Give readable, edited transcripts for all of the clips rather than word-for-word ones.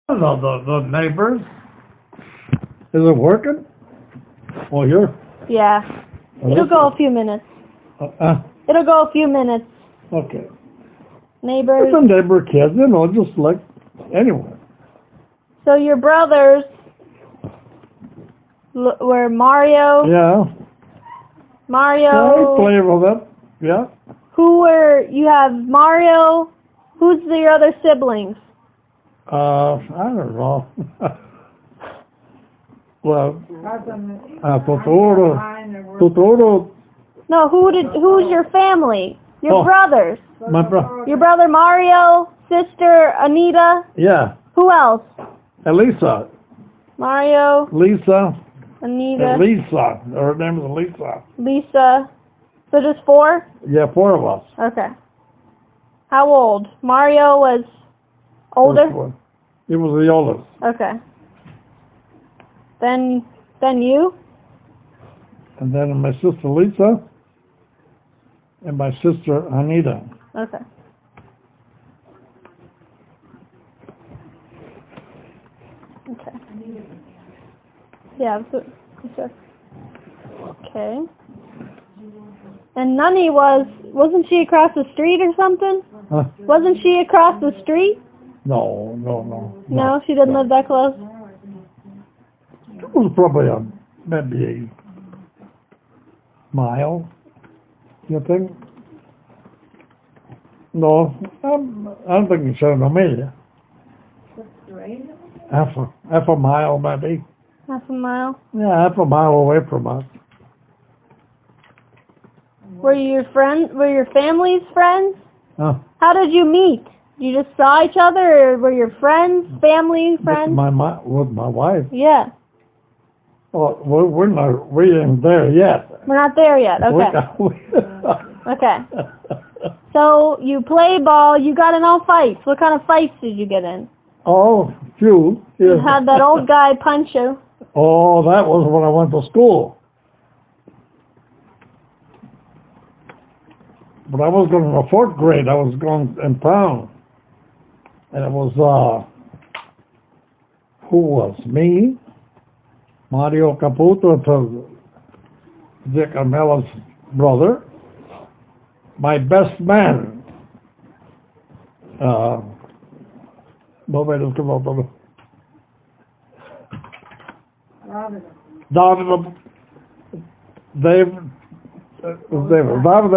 The neighbors. Is it working? Oh, you're. Yeah. It'll go a few minutes. It'll go a few minutes. Okay. Neighbors. It's a neighbor kid, just like anyone. So your brothers were Mario. Yeah. Mario. I play with it. Yeah. You have Mario. Who's your other siblings? I don't know. Well, Totoro. No, who's your family? Your brothers. My brother. Your brother Mario, sister Anita. Yeah. Who else? Elisa. Mario. Lisa. Anita. Lisa. Her name is Lisa. Lisa. So just 4? Yeah, 4 of us. Okay. How old? Mario was older? He was the oldest. Okay. Then you? And then my sister Lisa and my sister Anita. Okay. Okay. Yeah. Okay. And Nunnie wasn't she across the street or something? Huh? Wasn't she across the street? No. No, she didn't live that close? It was probably maybe a mile, you think? No, I don't think it's a mile. Half a mile, maybe. Half a mile? Yeah, half a mile away from us. Were your family's friends? Huh? How did you meet? You just saw each other, or were your friends, family, friends? With my wife. Yeah. Oh, we ain't there yet. We're not there yet. Okay. Okay. So you play ball. You got in all fights. What kind of fights did you get in? Oh, few. Yeah. You had that old guy punch you. Oh, that was when I went to school. But I was going in the 4th grade. I was going in town. And it was, who was? Me, Mario Caputo, to Dick Armella's brother, my best man, Davide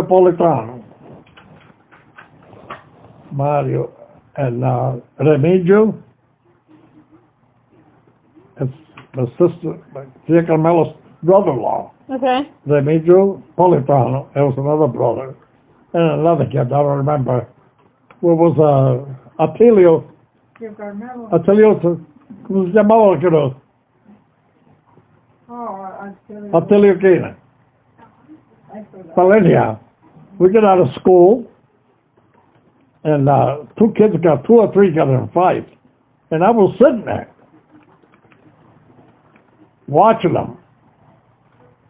Politano, Mario, and Remigio, it's my sister, Dick Armella's brother-in-law. Okay. Remigio Politano, there was another brother, and another kid, I don't remember. What was Attilio? Attilio, come si chiamava quello? Attilio Kina. Well, anyhow, we get out of school, and 2 or 3 got in a fight, and I was sitting there watching them,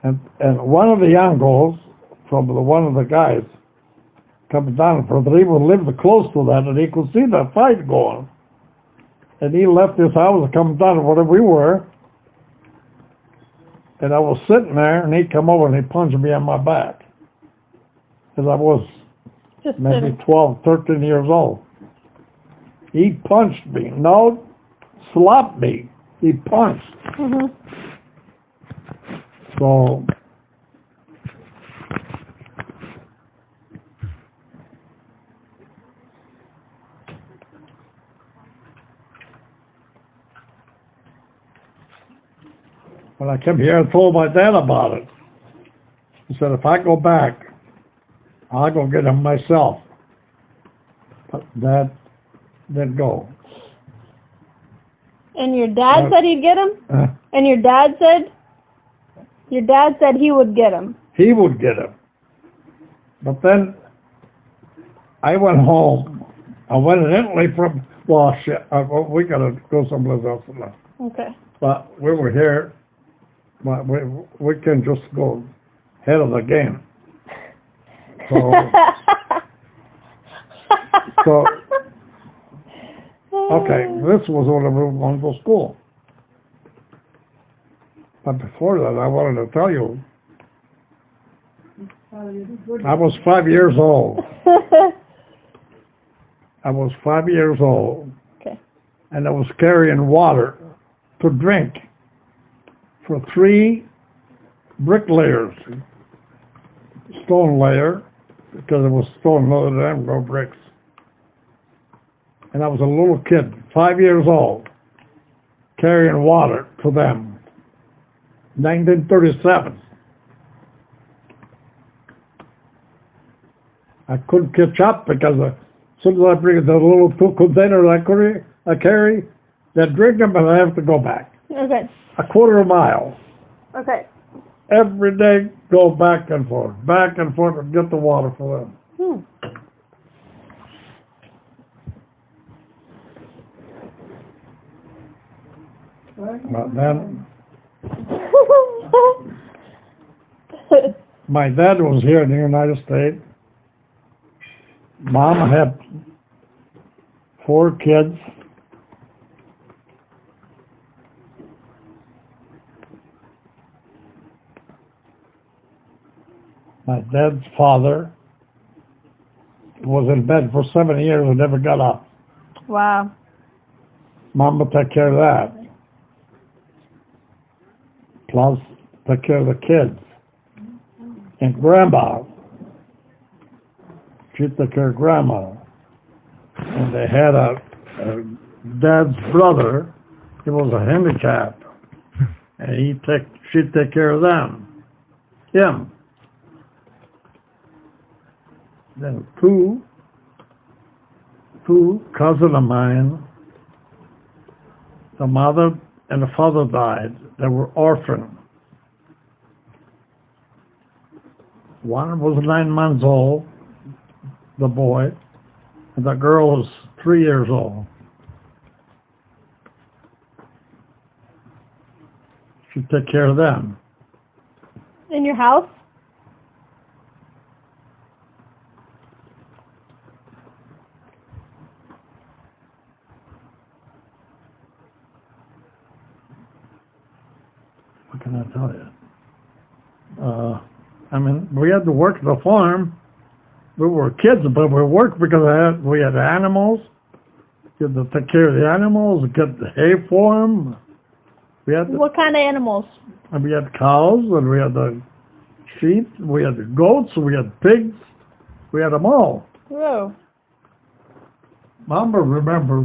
and one of the young girls from one of the guys comes down from he lived close to that, and he could see the fight going, and he left his house and come down to where we were, and I was sitting there, and he come over and he punched me on my back, because I was Just maybe 12, 13 years old. He punched me. No, slapped me. He punched. Mhm. So, when I came here, I told my dad about it. He said, if I go back, I'll go get him myself. But Dad didn't go. And your dad said he'd get him? And your dad said he would get him. He would get him. But then I went home. I went in Italy from, we got to go someplace else now. Okay. But we were here. But we can just go ahead of the game. So Okay, this was when we were going to school. But before that, I wanted to tell you, I was 5 years old. I was 5 years old. Okay. And I was carrying water to drink for 3 bricklayers. Stone layer, because it was stone loaded and no bricks. And I was a little kid, 5 years old, carrying water to them. 1937. I couldn't catch up because as soon as I bring the little 2 containers I carry, they drink them and I have to go back. Okay. A quarter of a mile. Okay. Every day, go back and forth and get the water for them. But then, my dad was here in the United States. Mom had 4 kids. My dad's father was in bed for 7 years and never got up. Wow. Mama took care of that. Plus, took care of the kids. And Grandma. She took care of Grandma. And they had a dad's brother. He was a handicap. And she'd take care of him. Then two cousins of mine, the mother and the father died. They were orphaned. One was 9 months old, the boy, and the girl was 3 years old. She took care of them. In your house? What can I tell you? We had to work at the farm. We were kids, but we worked because we had animals. We had to take care of the animals, get the hay for them. What kind of animals? We had cows, and we had the sheep, we had the goats, we had pigs. We had them all. Whoa. Mama, remember,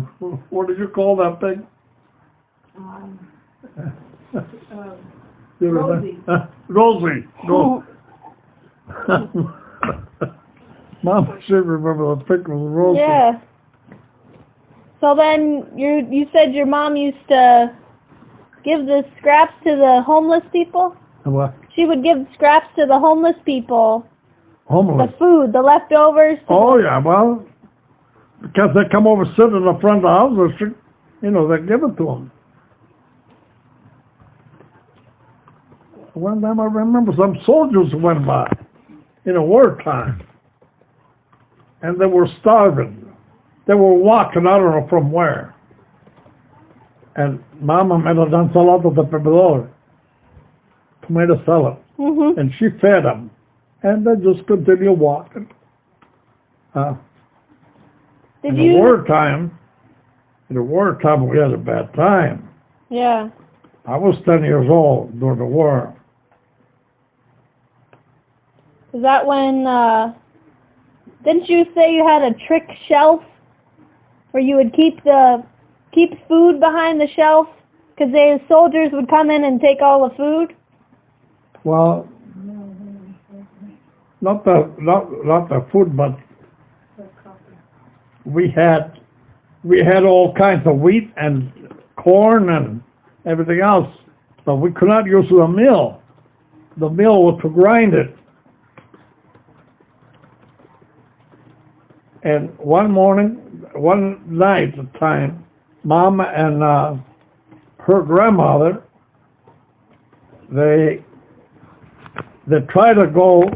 what did you call that thing? Rosie. Rosie. Mama should remember the pig was Rosie. Yeah. So then you said your mom used to give the scraps to the homeless people? What? She would give scraps to the homeless people. Homeless? The food, the leftovers. Oh, yeah, well, because they come over, sit in the front of the house, they give it to them. One time I remember some soldiers went by in a wartime, and they were starving. They were walking, I don't know from where. And Mama made a ensalada de pepperoni, tomato salad, and she fed them, and they just continued walking. In the wartime, we had a bad time. Yeah. I was 10 years old during the war. Is that when, didn't you say you had a trick shelf where you would keep food behind the shelf because the soldiers would come in and take all the food? Well, not the food, but we had all kinds of wheat and corn and everything else, but we could not use the mill. The mill was to grind it. And one night at the time, Mom and her grandmother, they tried to go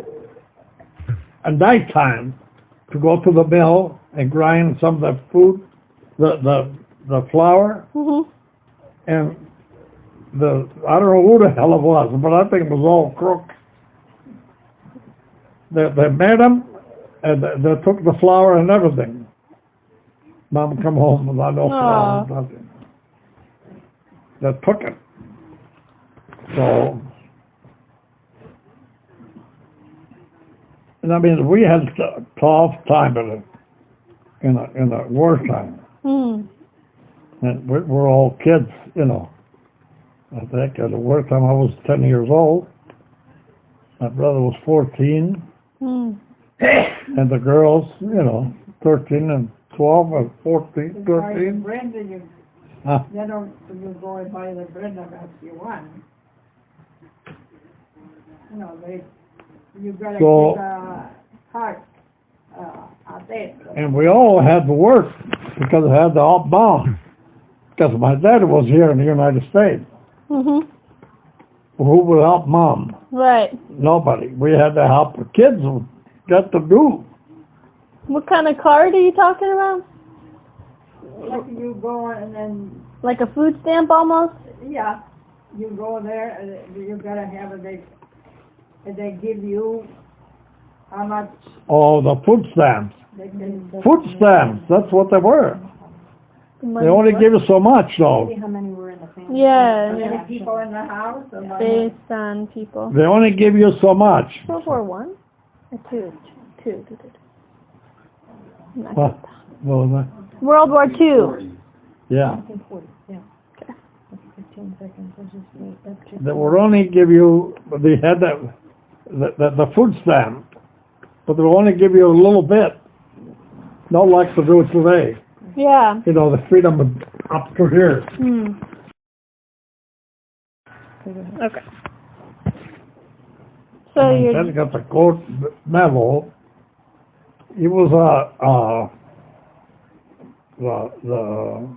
at nighttime to go to the mill and grind some of the food, the the flour, Mhm. and I don't know who the hell it was, but I think it was all crooks. They made them, and they took the flour and everything. Mom come home without no flour, Aw. nothing. They took it. So, and I mean, we had a tough time in a wartime. Hmm. And we're all kids, you know. I think at the wartime I was 10 years old. My brother was 14. Hmm. And the girls, you know, 13 and 12 and 14, 13. Bread, you Huh? don't you go and buy the bread that you want. You know, you gotta So- get a cart out there. And we all had to work because I had to outbound. Because my dad was here in the United States. Mhm. Who would help mom? Right. Nobody. We had to help the kids get to do. What kind of card are you talking about? Like you go and then, Like a food stamp almost? yeah, you go there and you gotta have they give you how much Oh, the food stamps. they can. Food stamps, that's what they were. They only give you so much, though. How many were in the family? Yeah, How many yeah. people in the house? Or how many- Based on people. They only give you so much. World War One? Or two? Two. Not What? What was that? World War Two. Yeah. 1940, yeah. Okay. That's 15 seconds, I just wait, that's just. They would only give you, they had the food stamp, but they would only give you a little bit. Not like to do it today. Yeah. You know, the freedom up to here. Hmm. Okay. So And you're then you got the gold medal. He was the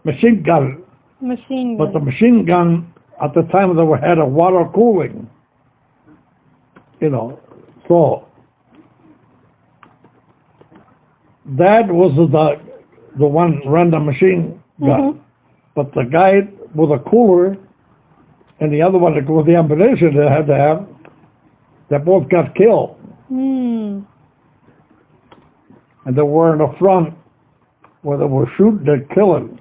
machine gun, machine but the gun. machine gun at the time they had a water cooling. You know, so Dad was the one run the machine gun, Mhm. but the guy with a cooler and the other one with the ammunition they had to have, they both got killed. Hmm. And they were in the front where they were shooting and killing.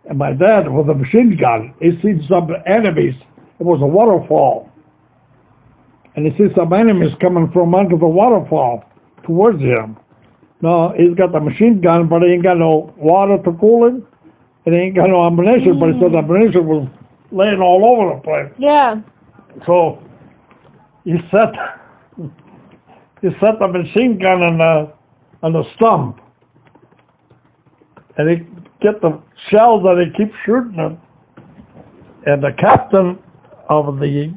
And my dad with a machine gun, he seen some enemies. It was a waterfall. And he see some enemies coming from under the waterfall towards him. No, he's got the machine gun, but he ain't got no water to cool it. And he ain't got no ammunition, but he said the ammunition was laying all over the place. Yeah. So he set the machine gun on the stump, and he get the shells and he keeps shooting them. And the captain of the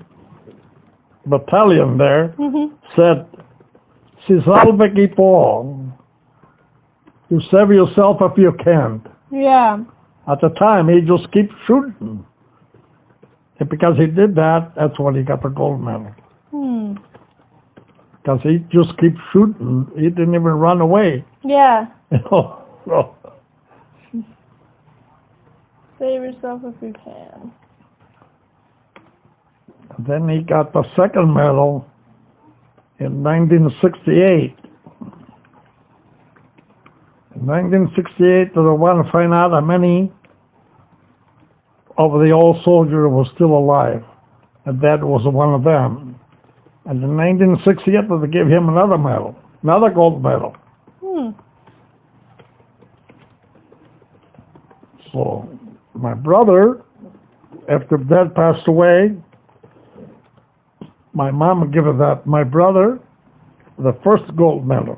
battalion there Mhm. said, "Si salve chi può, you save yourself if you can't." Yeah. At the time, he just keeps shooting. And because he did that, that's when he got the gold medal. Hmm. Because he just keeps shooting. He didn't even run away. Yeah. You know. So, Save yourself if you can. then he got the second medal in 1968. In 1968, they wanted to find out how many of the old soldiers were still alive. And that was one of them. And in 1968, they gave him another medal, another gold medal. Hmm. So my brother, after Dad passed away, my mom gave my brother the first gold medal.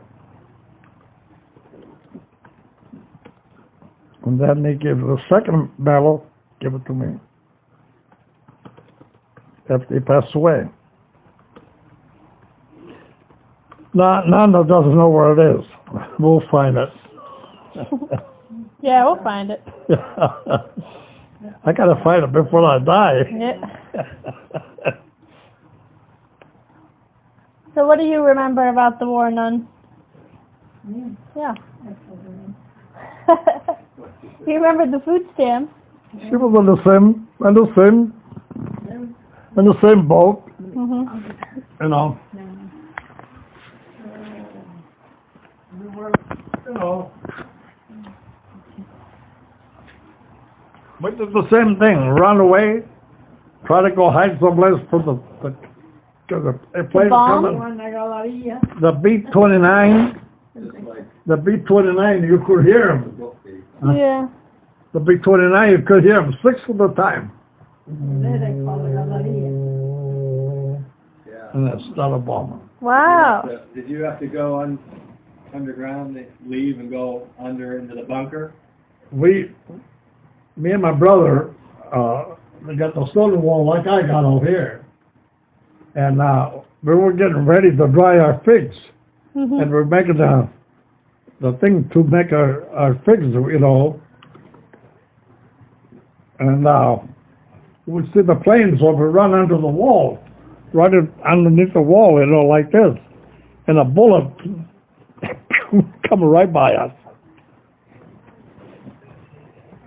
And then they gave the second medal, give it to me, after he passed away. Nana doesn't know where it is. We'll find it. Yeah, we'll find it. I gotta find it before I die. Yeah. So what do you remember about the war, Nun? Mm, Yeah. that's what it is. He remembered the food stamps. She was in the same boat, Mm-hmm. you know. We were, you know, we did the same thing, run away, try to go hide someplace from the plane bomb? coming. The B-29, the B-29, you could hear them. Yeah. The B-29, you could hear them 6 at a time. And that's not a bomber. Wow. Did you have to go underground, leave and go under into the bunker? Me and my brother, we got the stone wall like I got over here. And we were getting ready to dry our figs. Mm-hmm. And we're making the thing to make our figs, you know. And we see the planes over run under the wall, right underneath the wall, you know, like this. And a bullet come right by us.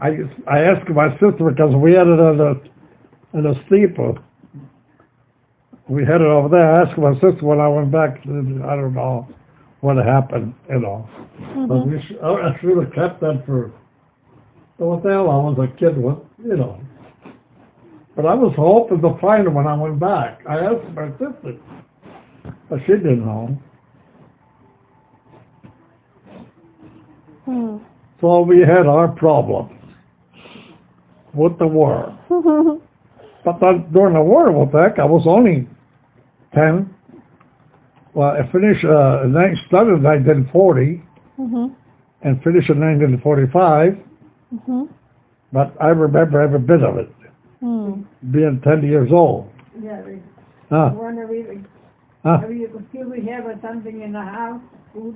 I asked my sister because we had it in a steeple. We had it over there. I asked my sister when I went back. I don't know what happened, you know. But I should have kept that for what the hell. I was a kid with, you know. But I was hoping to find it when I went back. I asked my sister, but she didn't know. So we had our problems with the war. But during the war, what the heck, I was only 10. Well, I finished, started in 1940 and finished in 1945. But I remember every bit of it, being 10 years old. Yeah, Huh? wonder if Huh? we have something in the house, food,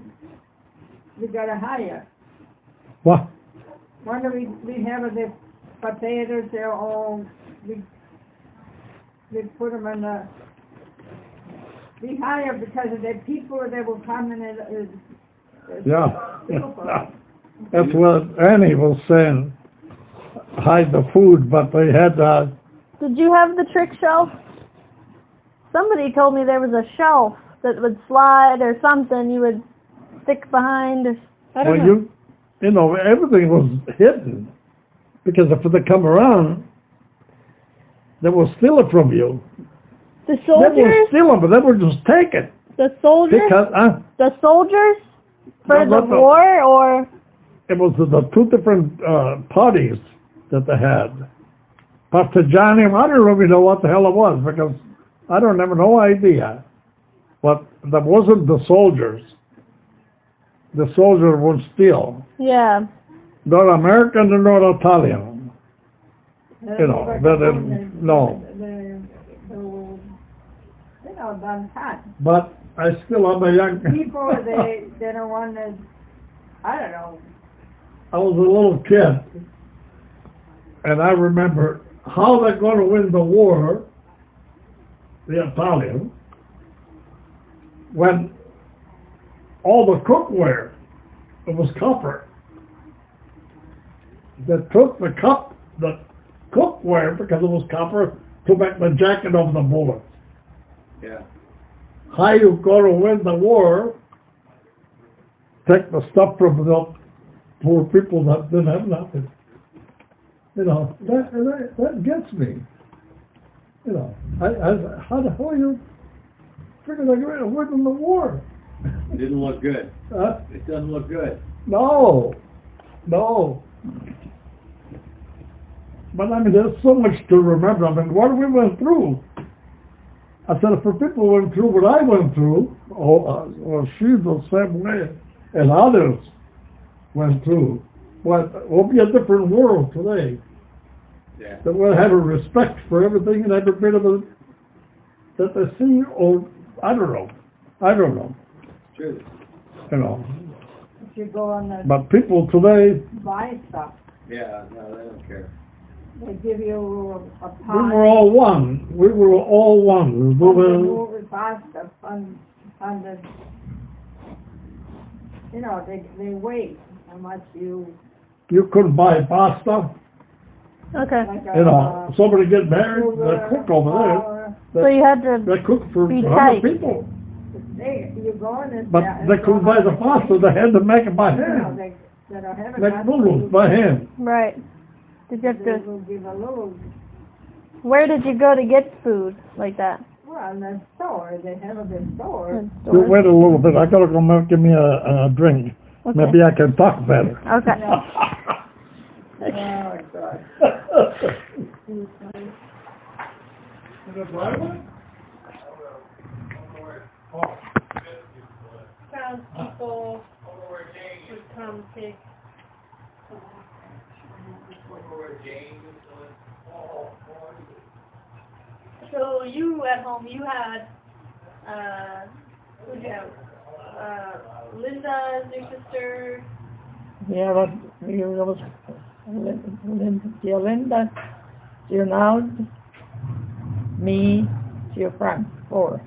we gotta hire. What? Wonder we have the potatoes, they're all, we put them in the, we hire because of the people that will come in Yeah. That's what Annie was saying. Hide the food, but they had Did you have the trick shelf? Somebody told me there was a shelf that would slide or something you would stick behind. I don't know. You know, everything was hidden. Because if they come around, they will steal it from you. The They will soldiers? steal it, but they will just take it. The soldiers? Because, The soldiers? For No, the not the- war or? it was the two different parties that they had. Partigiani, I don't really know what the hell it was because I don't have no idea. But that wasn't the soldiers. The soldiers would steal. Yeah. Not American and not Italian. You know, no. You know, done that. But I still am a young... People, they don't want to, I don't know. I was a little kid. And I remember how they're going to win the war, the Italians, when all the cookware, it was copper. They took the cookware, because it was copper, to make the jacket of the bullets. Yeah. How you going to win the war, take the stuff from the poor people that didn't have nothing. You know, that gets me. You know, how the hell you figure they're going to win in the war? It didn't look good. It doesn't look good. No. But I mean, there's so much to remember. I mean, what we went through. I said, if people went through what I went through, or she's the same way, and others went through, well, it will be a different world today. Yeah. That we'll have a respect for everything and every bit of it that they see, or I don't know. It's true. You know. If you go on the But people today, buy stuff, Yeah, no, they don't care. they give you a we pie. were all one. We were all one. We On the were, movie buy stuff on the, you know, they weigh how much you you couldn't buy pasta. Okay. Like You know, somebody get married, they cook over flour. So you had to. there. They cook for Be 100 tight. people. You go in and... But they couldn't buy the pasta, they had to make it by No, hand. they don't have it. Make noodles by hand. Right. Did you have They to? will give a little, Where did you go to get food like that? well, in the store, they have a big store. In You stores? wait a little bit, I gotta go give me a drink. Okay. Maybe I can talk better. Okay. Oh, God. Townspeople would come take. So you at home, you had, who'd you have? Linda, your sister. Yeah, but we was Linda, Ronald, me, Frank, 4.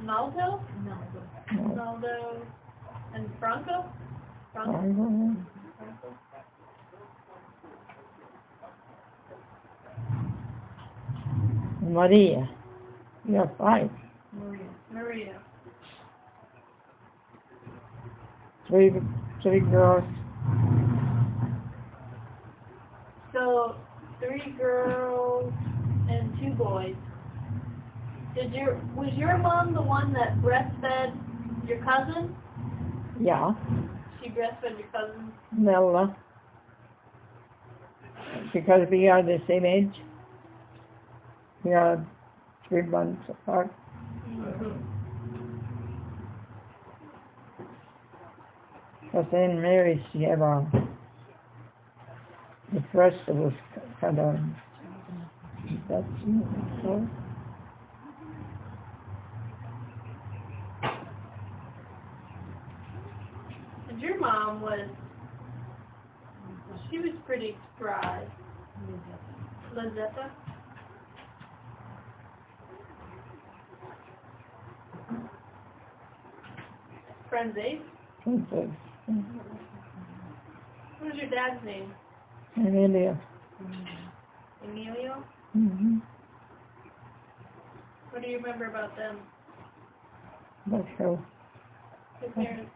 Maldo? No. Maldo and Franco? Franco? Franco. Franco? Maria. We have 5. Maria. 3 girls. So 3 girls and 2 boys. Was your mom the one that breastfed your cousin? Yeah, She breastfed your cousin? Mella. Because we are the same age. We are 3 months apart. But then Mary, she had the first was kind of, that's so. And your mom she was pretty spry. Lizetta? Friends 8? What was your dad's name? Amelia. Emilio? Mm-hmm. What do you remember about them? That's so. Your parents?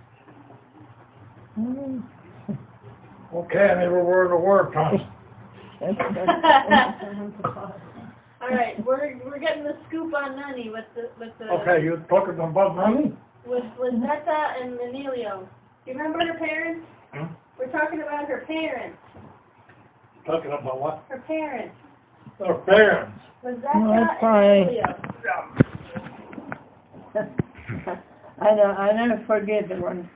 Okay, I never word a word, Tom. All right, we're getting the scoop on Nunnie with the Okay, you're talking about money? with Lizetta and Emilio. Do you remember her parents? Hmm? We're talking about her parents. Talking about what? Her parents. Their parents. Lizetta that's and fine. Emilio. I never forget the one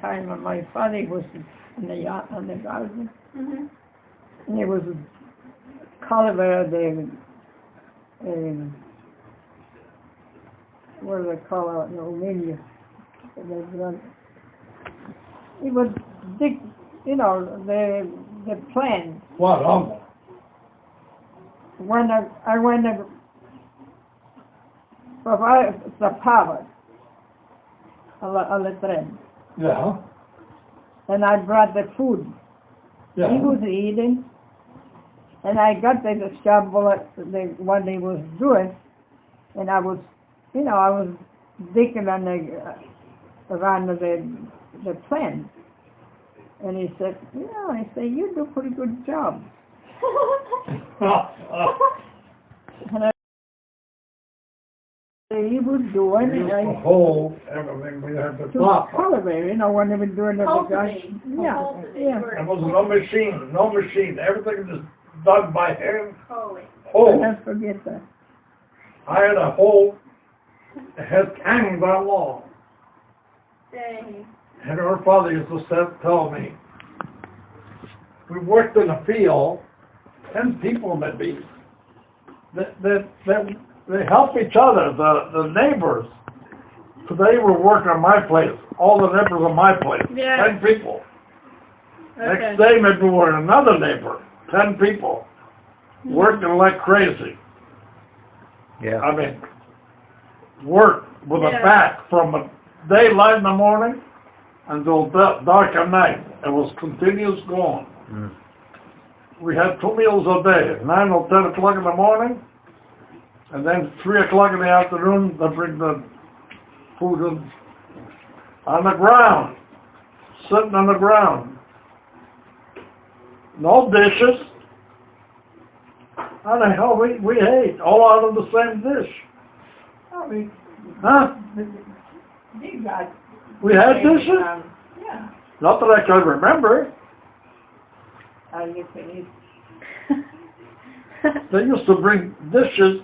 time when my father was in the yacht on the garden, Mm-hmm. and it was Colliver, what do they call it, Romania. He would dig, the plan. What, uncle? When I went to provide the power on the train, Yeah, and I brought the food. yeah. He was eating, and I got the shovel, what he was doing, and I was digging on around the plant. And he said, you do a pretty good job. And he was doing We used it. to hold everything we had to To top. cultivate, when they were doing it. Cultivate. Yeah, Cultivate. yeah. There was no machine. Everything was done by hand. Holy. I Hole. never forget that. I had a hole that had hanging by a wall. Dang. And her father used to tell me, we worked in a field, 10 people maybe, they help each other, the neighbors. So they were working on my place, all the neighbors on my place, Yeah. 10 people. Okay. Next day maybe we were another neighbor, 10 people, working like crazy. Yeah. I mean, work with a Yeah. back from a daylight in the morning until dark at night. It was continuous going. Mm. We had 2 meals a day, 9 or 10 o'clock in the morning, and then 3 o'clock in the afternoon, they bring the food in, on the ground, sitting on the ground. No dishes. How the hell we ate? All out of the same dish. I mean, Huh? they got. We had dishes? Yeah. Not that I can remember. I guess it is. They used to bring dishes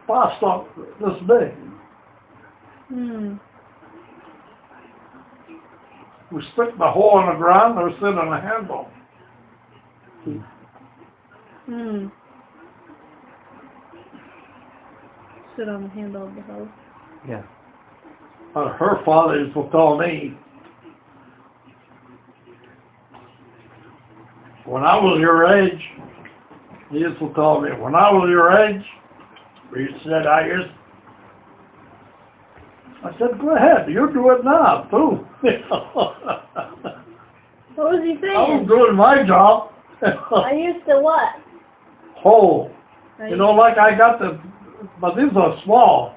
pasta this big. Hmm. We stick the hole in the ground or sit on a handle. Hmm. Sit on the handle of the hose. Yeah. Her father used to tell me, when I was your age, he used to tell me, when I was your age, he said, I said, go ahead, you do it now, too. What was he I was saying? doing my job. I used to what? Hole. You know, like I got but these are small.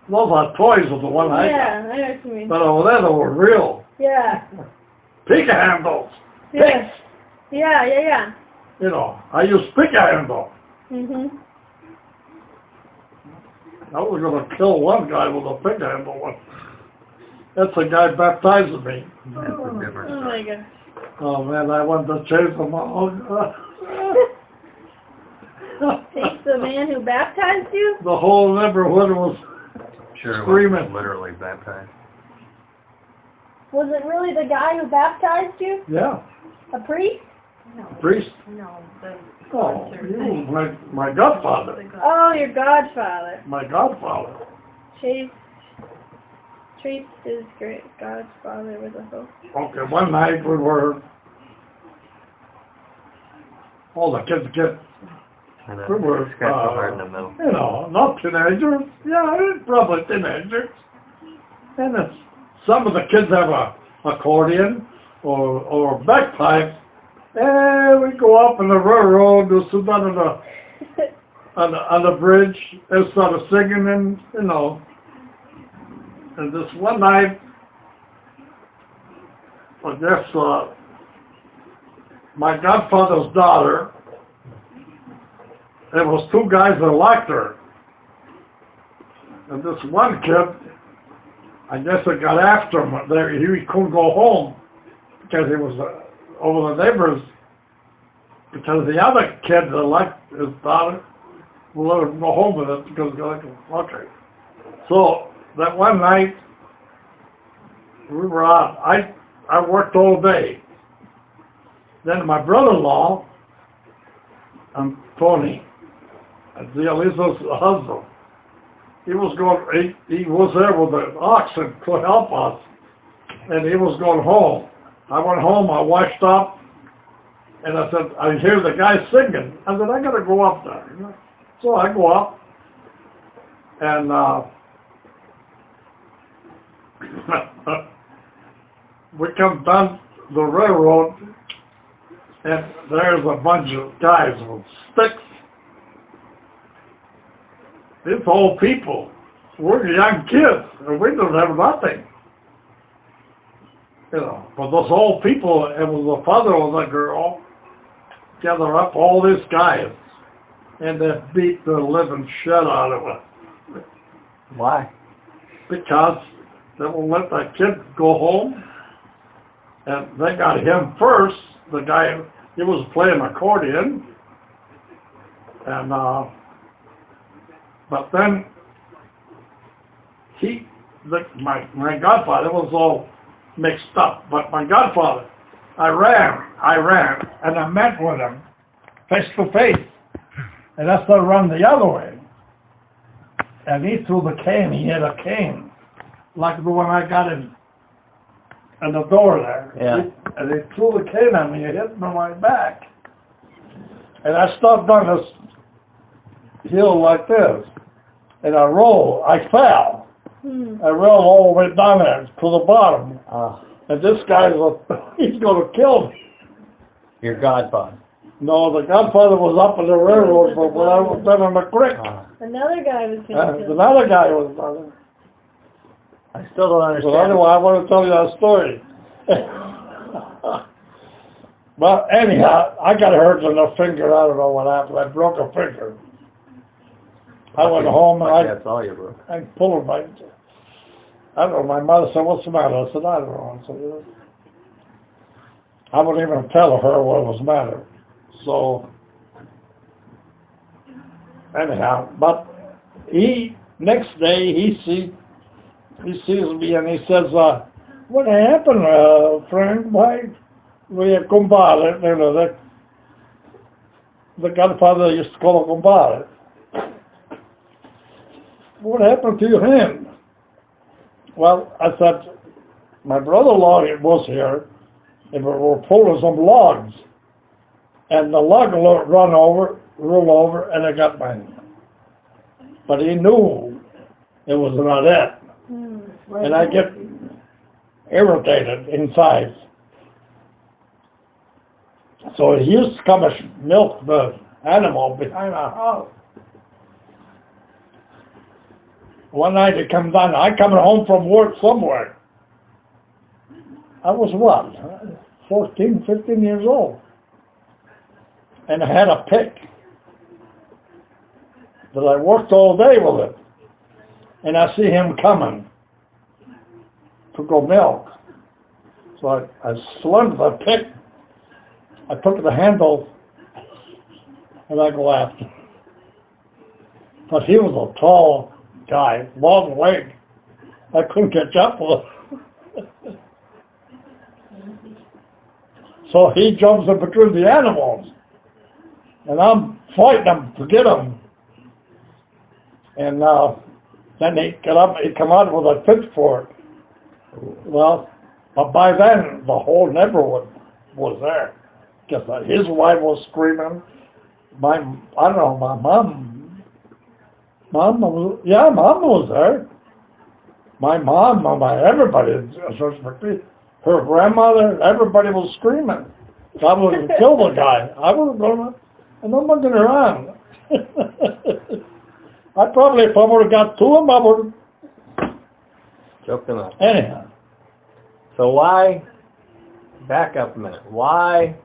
Those are toys of the one I got. Yeah, I know what you mean. But over there, they were real. Yeah. Pick handles. Yeah. Yeah. You know, I use pick handle. Mhm. I was going to kill one guy with a pick handle. That's a guy baptizing me. That's a different Oh my gosh. Oh man, I wanted to chase him out. Takes the man who baptized you? The whole neighborhood was Sure, screaming. it was literally baptized. Was it really the guy who baptized you? Yeah, A priest? priest. No, the Oh, he was my godfather. Oh, your godfather. My godfather. Chase treats his great godfather with a hook. Okay, one night we were, all the kids And we were, scratch the heart in the middle. you know, not teenagers. Yeah, probably teenagers. And some of the kids have a accordion or bagpipes. And we go up on the railroad, to sit down on the bridge and started singing, and you know. And this one night, I guess my godfather's daughter, there was 2 guys that liked her. And this one kid, I guess they got after him. He couldn't go home because he was over the neighbors, because the other kid that liked his daughter would let him go home with it because he like, okay. So that one night we were out. I worked all day. Then my brother-in-law, Tony, Lisa's husband, he was there with the oxen to help us, and he was going home. I went home, I washed up, and I said, I hear the guy singing. I said, I gotta go up there. So I go up, and we come down the railroad, and there's a bunch of guys with sticks. These old people. We're young kids, and we don't have nothing. You know, but those old people, it was the father of the girl, gather up all these guys, and they beat the living shit out of us. Why? Because they won't let that kid go home, and they got him first. The guy, he was playing accordion, and but then my godfather was all mixed up. But my godfather, I ran, and I met with him face to face, and I started running the other way. And he threw the cane. He had a cane, like the one I got in the door there. Yeah. And he threw the cane at me. It hit me on my back. And I stopped on this hill like this. And I rolled. I fell. I rolled all the way down there to the bottom. And this guy, he's going to kill me. Your godfather. No, the godfather was up in the railroad, but when I was down on the creek, Another guy was going to kill you. another guy was down there. I still don't So understand. anyway, I want to tell you that story. But anyhow, I got hurt in the finger. I don't know what happened. I broke a finger. I went home and That's all you broke. I pulled my, I don't know, my mother said, what's the matter? I said, I don't know. I said, I wouldn't even tell her what was the matter. So, anyhow, but next day, he sees me and he says, what happened, friend? Why were you compadre? You know, the godfather used to call him compadre. What happened to your hand? Well, I said, my brother-in-law was here, and we were pulling some logs, and the log rolled over, and I got mine. But he knew it was not it. And I get irritated inside. So he used to come and milk the animal behind our house. One night he comes down, I coming home from work somewhere. I was what, 14, 15 years old. And I had a pick. But I worked all day with it. And I see him coming to go milk. So I slung the pick. I took the handle and I go after him. But he was a tall guy, long leg. I couldn't catch up with him. So he jumps in between the animals. And I'm fighting him to get him. And then he come out with a pitchfork. Well, but by then the whole neighborhood was there. Because his wife was screaming. My mom was there. My mom, everybody, her grandmother, everybody was screaming. So I was going to kill the guy. I wasn't going to, and I'm looking around. I probably, if I would have got to him, I would have choked him up. Anyhow. So why, back up a minute, why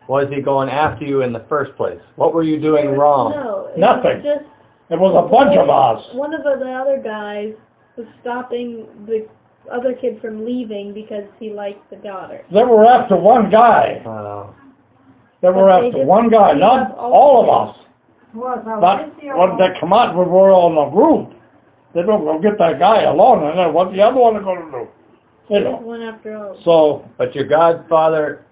was he going after you in the first place? What were you doing wrong? No, Nothing. Was just it was a bunch of us. One of the other guys was stopping the other kid from leaving because he liked the daughter. They were after one guy. They were after one guy, not all of us. But when they come out, we were all in a group. They don't go get that guy alone, and then what the other one is going to do? You know. One after all. So. But your godfather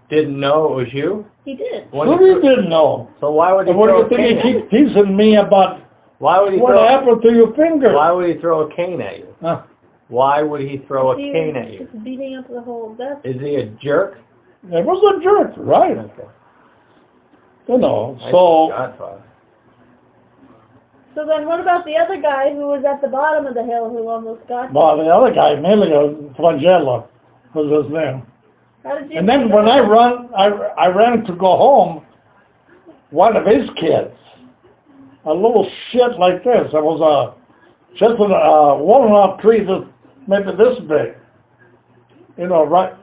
didn't know it was you? He did. Who he didn't know? So why would he what throw do you a cane think he keeps teasing me about? Why would he what happened to your finger? Why would he throw a cane at you? Huh? Why would he throw a cane at you? Just beating up the whole death. Is he a jerk? It was a jerk, right? Okay. You know, so. Godfather. So then what about the other guy who was at the bottom of the hill who almost got you? Well, the other guy, Emilio Flagella, was his name. How did you And then when I ran to go home, one of his kids, a little shit like this, it was just a walnut tree that maybe this big. You know, right,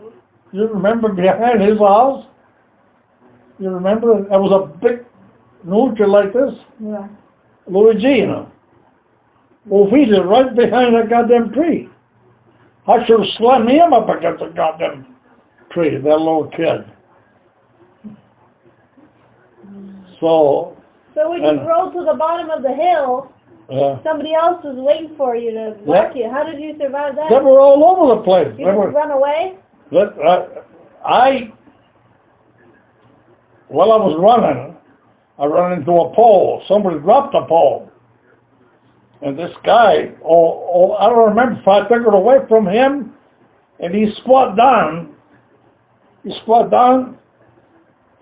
you remember behind his house? You remember? It was a big nurture like this. Yeah. Luigino. Well, we did right behind that goddamn tree. I should have slammed him up against the goddamn tree, that little kid. So when you rolled to the bottom of the hill, somebody else was waiting for you to mark you. How did you survive that? They were all over the place. You just run away? While I was running, I ran into a pole. Somebody dropped a pole. And this guy, I don't remember if I took it away from him, and he squat down.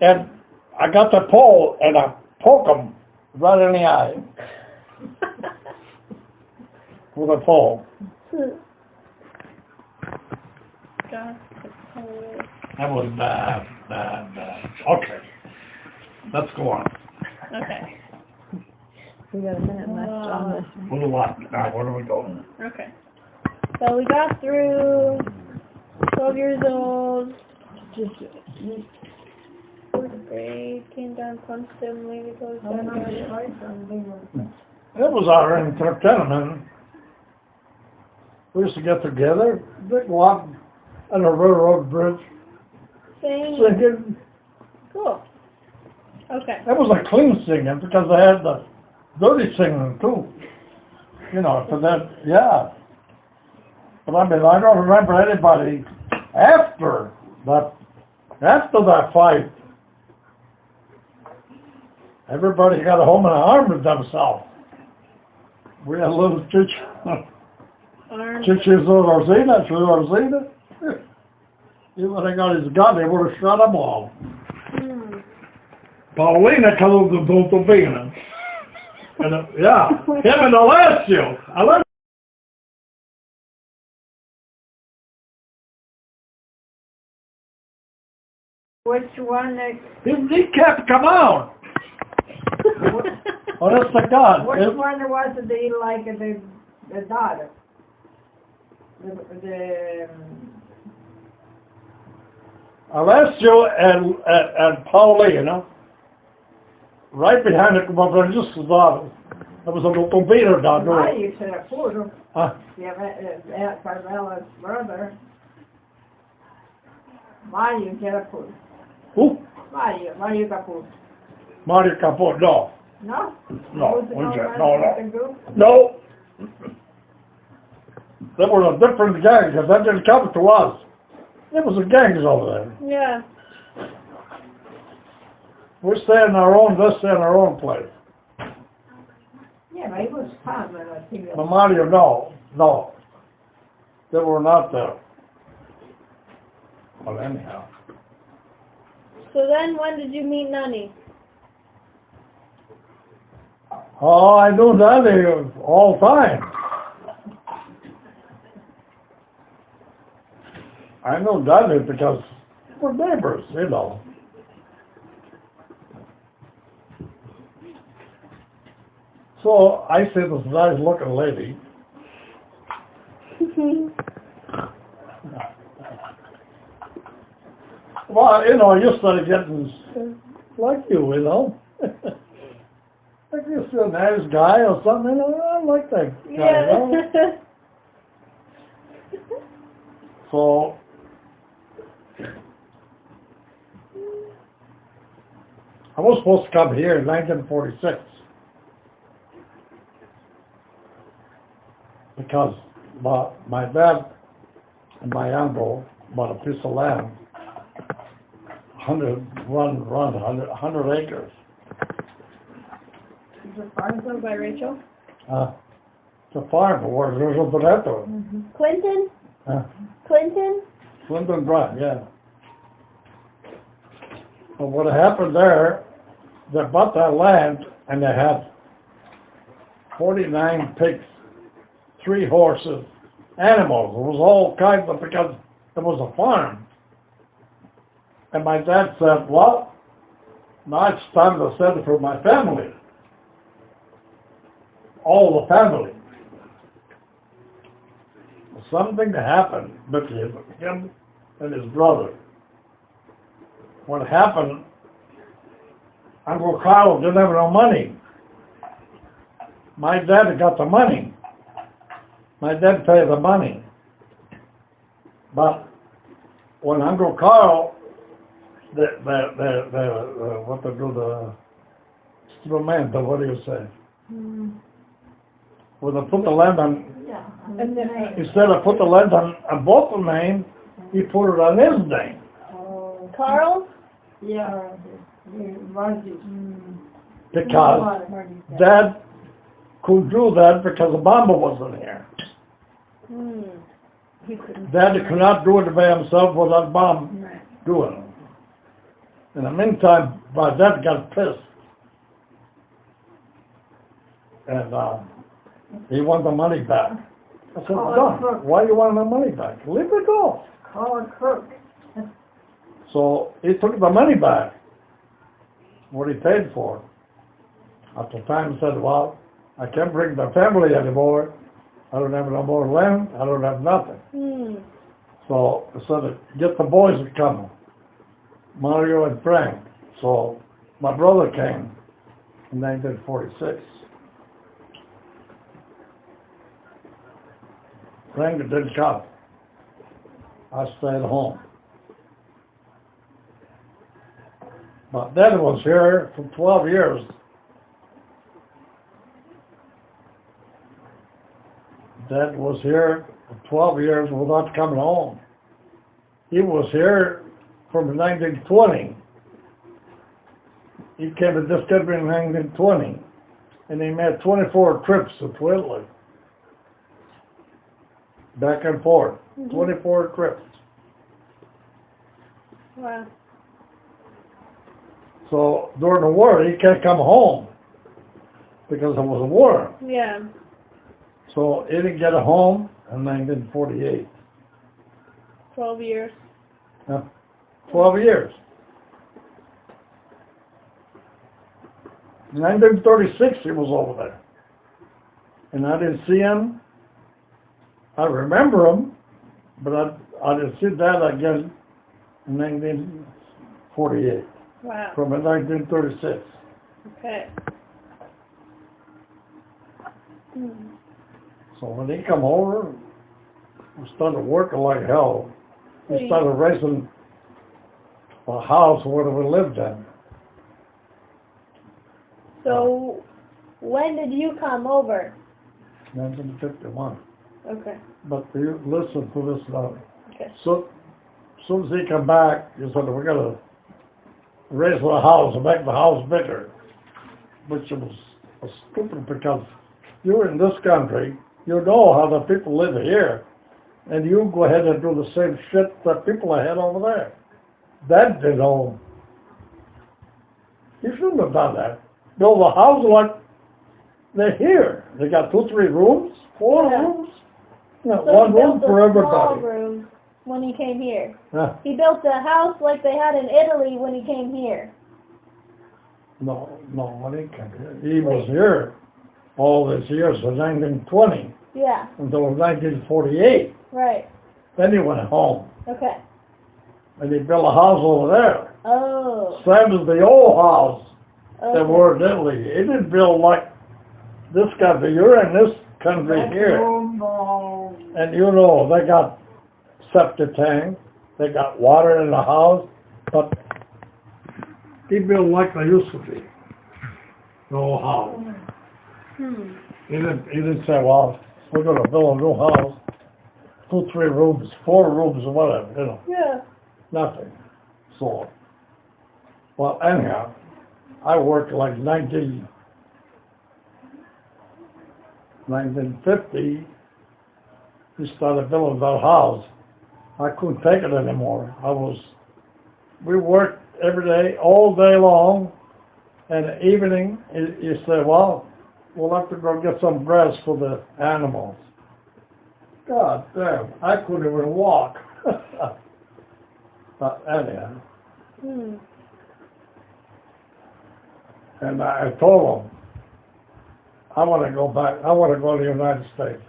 And I got the pole, and I poked him right in the eye with a pole. God. That was bad. Okay. Let's go on. Okay. We got a minute left on this. Move on. Now, where do we go? Okay. So we got through 12 years old. Fourth grade, came down, punched him, maybe close down. It was our entertainment. We used to get together, big walk on a railroad bridge, singing. Cool. Okay. It was a clean singing because they had the dirty singing too. You know, so that, yeah. But I mean, I don't remember anybody after that fight. Everybody got home and armed themselves. We had a little Chichis Rosina. He would have got his gun, they would have shot them all. Paulina called the Doltovina. And yeah, him and Alessio. Which one? He kept come out. Honest to God. Which one was it that you like the daughter? The Alessio and Paulina, right behind the mother, just the daughter. There was a little beater down why there. you should have put him? Huh? Yeah, Aunt Carmela's brother. Why you get a put? Who? Why you got put? Mario Capone, no. No? No, Was it what's that? nothing No. good? No. They were a different gang, because that didn't come to us. It was the gangs over there. Yeah. We stay in our own, they stay in our own place. Yeah, but it was fun when I think But Mario, no. They were not there. Well, anyhow. So then when did you meet Nunnie? Oh, I knew that all the time. I know that because we're neighbors, you know. So I see this nice looking lady. Well, you know, you started getting like you know. Like you're a nice guy or something, you know, I like that guy, you know. So, I was supposed to come here in 1946 because my dad and my uncle bought a piece of land, 100 acres. Is it farm by Rachel? It's a farm where there's a Donato. Clinton? Clinton? Clinton Drive, yeah. But what happened there, they bought that land and they had 49 pigs, 3 horses, animals. It was all kinds of, because it was a farm. And my dad said, well, now it's time to send for my family. All the family. Something happened between him and his brother. What happened, Uncle Carl didn't have no money. My dad got the money. My dad paid the money. But when Uncle Carl, what they do, the strumento, what do you say? When they put the land on, instead of put the land on both the names, he put it on his name. Carl? Yeah. Because Dad could do that because the bomber wasn't here. Dad could not do it by himself without Mom doing it. In the meantime, my dad got pissed. And he wanted the money back. I said, Don, why do you want the money back? Leave it go. Call a crook. So he took the money back, what he paid for. At the time he said, well, I can't bring the family anymore. I don't have no more land. I don't have nothing. So I said, get the boys to come, Mario and Frank. So my brother came in 1946. Frank didn't come. I stayed home. But Dad was here for 12 years. Dad was here for 12 years without coming home. He was here from 1920. He came to this country in 1920, and he made 24 trips to Italy. Back and forth, 24 trips. Wow. So during the war, he can't come home because there was a war. Yeah. So he didn't get home in 1948. 12 years. 12 years. In 1936, he was over there. And I didn't see him. I remember him, but I didn't see Dad again in 1948. Wow. From 1936. Okay. So when he come over, we started working like hell. We started raising a house where we lived in. So, when did you come over? 1951. Okay. But you listen to this now. Okay. So, as soon as he come back, he said, we're going to raise the house and make the house bigger. Which was stupid because you're in this country, you know how the people live here, and you go ahead and do the same shit that people had over there. That did all. You shouldn't have done that. Build a house like they're here. They got 2, 3 rooms, 4 rooms. Yeah, So one he room built for a everybody. small room when he came here. Yeah. He built a house like they had in Italy when he came here. No, when he came here. He was here all these years, from 1920 Yeah. until 1948. Right. Then he went home. Okay. And he built a house over there. Oh. Same as the old house that Okay. were in Italy. He didn't build like this country. You're in this country here. And you know, they got septic tank, they got water in the house, but he built like they used to be. The old house. He didn't say, well, we're going to build a new house, 2, 3 rooms, 4 rooms, or whatever, you know. Yeah. Nothing. So, well, anyhow, I worked like 1950, he started building that house. I couldn't take it anymore. We worked every day, all day long, and the evening, you say, well, we'll have to go get some grass for the animals. God damn, I couldn't even walk. But anyhow. And I told him, I want to go back. I want to go to the United States.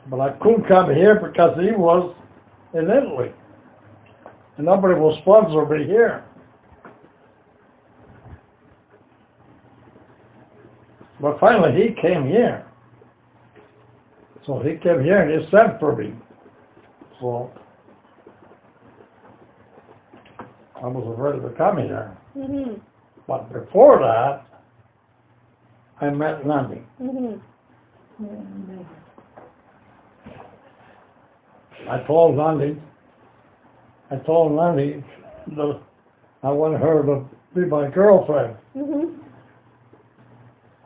But I couldn't come here because he was in Italy. And nobody will sponsor me here. But finally he came here. So he came here and he sent for me. So I was ready to come here. But before that, I met Nunnie. I told Nunnie that I wanted her to be my girlfriend.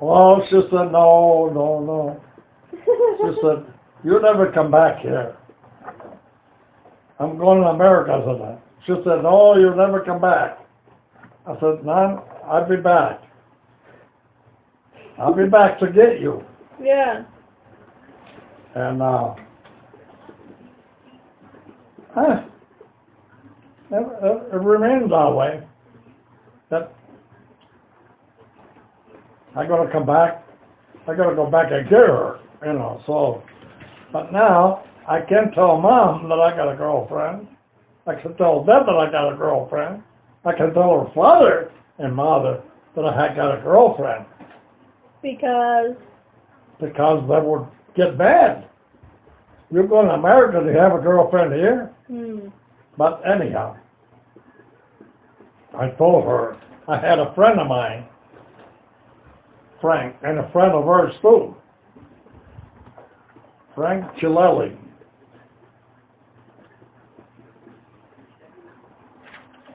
Well, she said, no. She said, you never come back here. I'm going to America, I said that. She said, no, you'll never come back. I said, Nan, I'll be back. I'll be back to get you. Yeah. And it remains that way. That I gotta come back. I gotta go back and get her, so. But now, I can tell Mom that I got a girlfriend. I can tell Deb that I got a girlfriend. I can tell her father and mother that I had got a girlfriend. Because That would get bad. You're going to America to have a girlfriend here? But anyhow, I told her I had a friend of mine, Frank, and a friend of hers too. Frank Chilelli.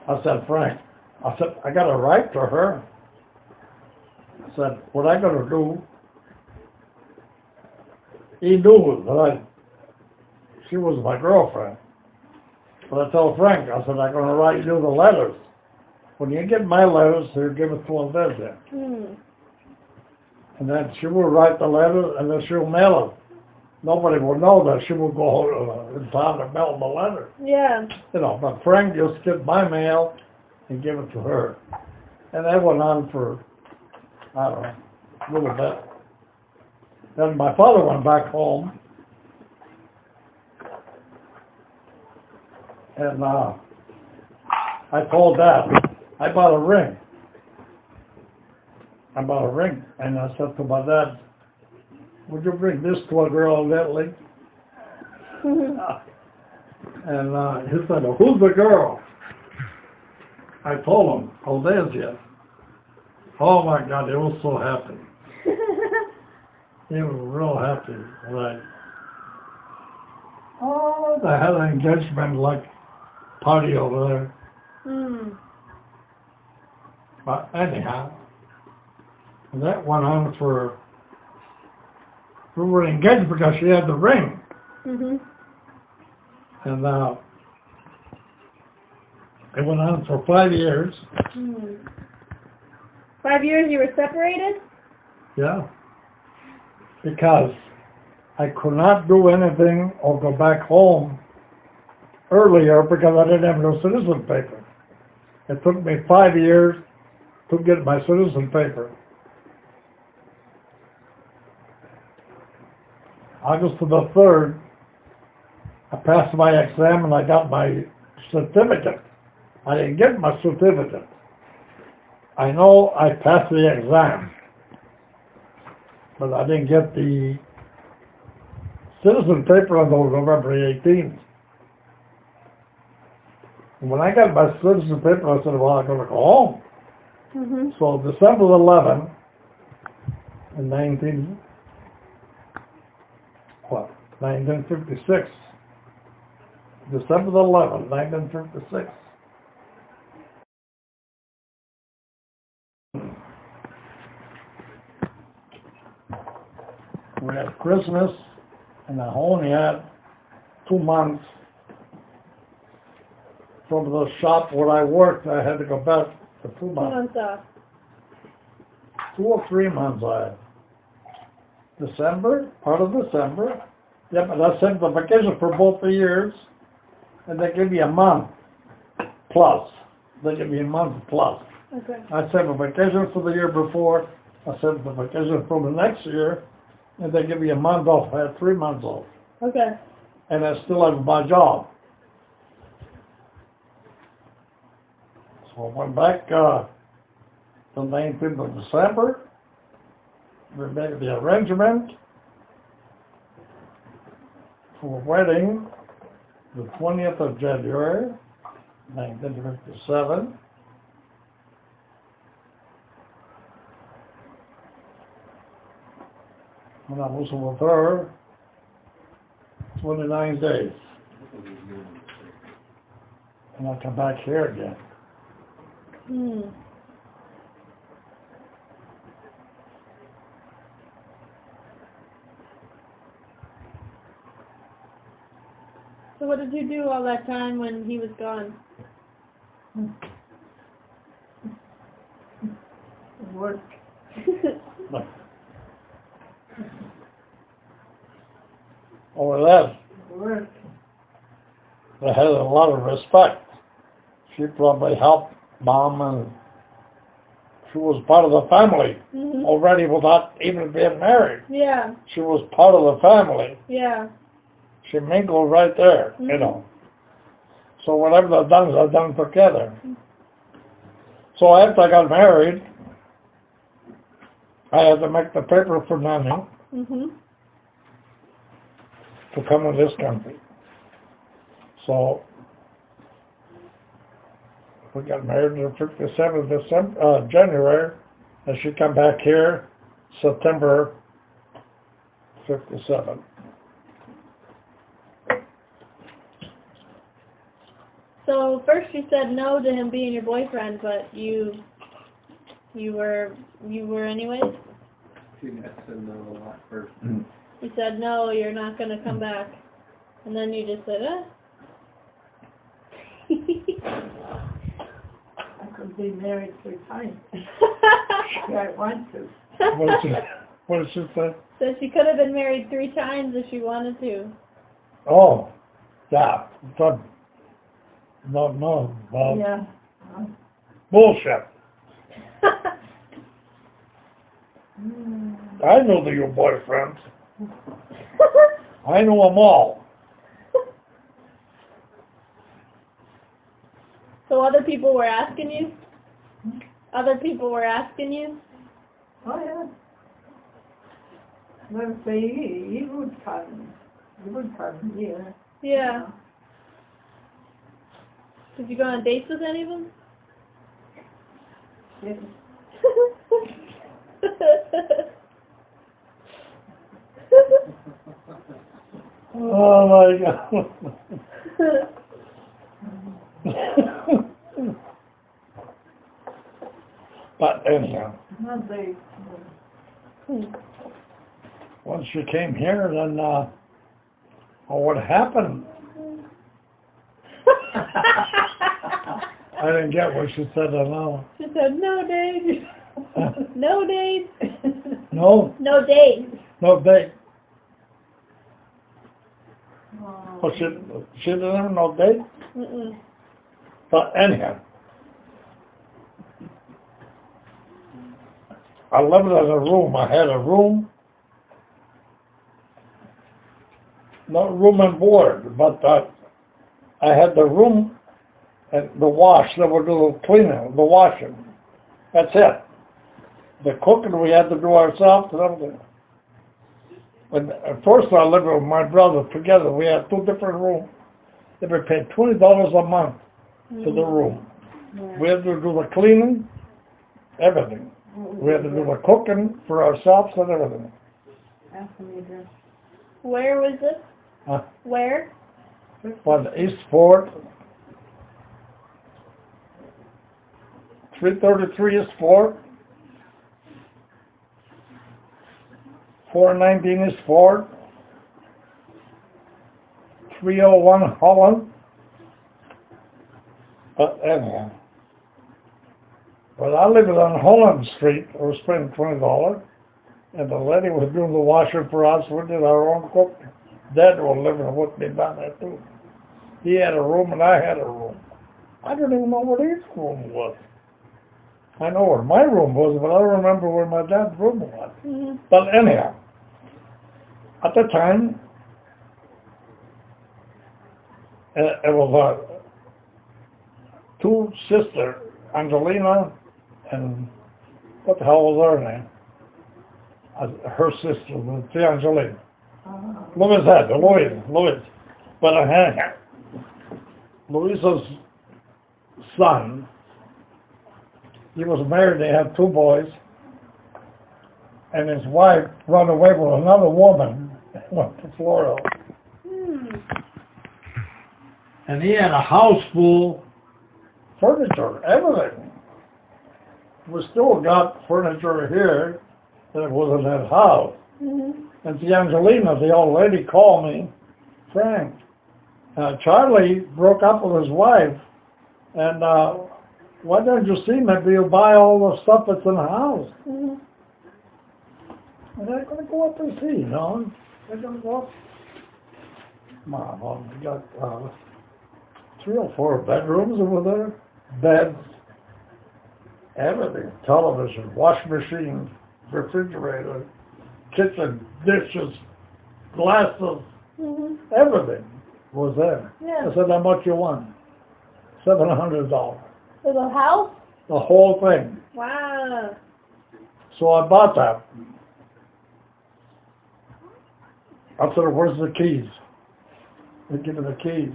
I said, Frank, I got a right to her. I said, what I got to do, he knew that she was my girlfriend. But I told Frank, I said, I'm going to write you the letters. When you get my letters, you give it to Olivia. And then she will write the letter, and then she'll mail it. Nobody will know that she will go in town to mail the letter. Yeah. But Frank just get my mail and give it to her. And that went on for, I don't know, a little bit. Then my father went back home. And I told Dad, I bought a ring. And I said to my dad, would you bring this to a girl in Italy? And he said, well, who's the girl? I told him, Olivia. Oh my God, he was so happy. He was real happy. Right. Oh, they had an engagement like party over there. But anyhow, that went on for, we were engaged because she had the ring. And it went on for 5 years. 5 years you were separated? Yeah. Because I could not do anything or go back home earlier because I didn't have no citizen paper. It took me 5 years to get my citizen paper. August the 3rd, I passed my exam and I got my certificate. I didn't get my certificate. I know I passed the exam, but I didn't get the citizen paper until November 18th. And when I got my citizen paper, I said, well, I'm going to go home. So December 11th, in 1956. December 11th, 1956. We had Christmas, and I only had 2 months from the shop where I worked. I had to go back for 2 months. 2 months off. 2 or 3 months I had. December, part of December. Yeah, but I sent the vacation for both the years, and they give you a month plus. They give you a month plus. Okay. I sent the vacation for the year before. I sent the vacation for the next year, and they give you a month off. I had 3 months off. Okay. And I still have my job. So I went back the 19th of December. We made the arrangement for a wedding the 20th of January, 1957. And I was with her 29 days. And I come back here again. So what did you do all that time when he was gone? Work. Over that, Work. I had a lot of respect She probably helped Mom, and she was part of the family already without even being married. Yeah. She was part of the family. Yeah. She mingled right there, you know. So whatever they've done together. So after I got married, I had to make the paper for Nunnie to come to this country. So we got married on the 57th January, and she come back here September 57. So first you said no to him being your boyfriend, but you were anyways? She got said no a lot first. You said no, you're not gonna come back, and then you just said, I could be married 3 times. I want to. What did she say? So she could have been married 3 times if she wanted to. Oh, yeah. But no, Yeah. bullshit. I know your boyfriends. I know them all. So other people were asking you? Other people were asking you? Oh, yeah. Well, say, he would come. He would come here. Yeah. Did you go on dates with any of them? Yes. Oh my God. But anyhow, Not they. once she came here, then what happened? I didn't get what she said. I know. She said, no dates. No dates. No, No dates. no date. Oh, Well, she didn't have no date. Mm-mm. But anyhow, I lived in a room. I had a room, not room and board, but I had the room and the wash that would do the cleaning, the washing. That's it. The cooking we had to do ourselves and everything. But at first I lived with my brother together. We had 2 different rooms. They were paid $20 a month for the room. We had to do the cleaning, everything. We had to do the cooking for ourselves and everything. ask me this. Where was this? Huh? Where? But East Fort, 333 East Fort, 419 East Fort, 301 Holland. But anyhow, well, I lived on Holland Street. I was spending $20, and the lady was doing the washing for us. We did our own cooking. Dad was living with me down there too. He had a room and I had a room. I don't even know where his room was. I know where my room was, but I don't remember where my dad's room was. Mm-hmm. But anyhow, at the time, it was 2 sisters, Angelina and what the hell was her name? Her sister, the Angelina. Louis. But Louisa's son, he was married, they had 2 boys, and his wife ran away with another woman and went to Florida. And he had a house full, furniture, everything. We still got furniture here that was in that house. Mm-hmm. And the Angelina, the old lady, called me, Frank, Charlie broke up with his wife, and why don't you see maybe you buy all the stuff that's in the house? Mm-hmm. And I'm going to go up and see, you know. I'm going to go up. Mom, we got 3 or 4 bedrooms over there, beds, everything, television, washing machine, refrigerator, kitchen, dishes, glasses, everything was there. Yeah. I said, how much you want? $700. For the house? The whole thing. Wow. So I bought that. I said, where's the keys? They give me the keys.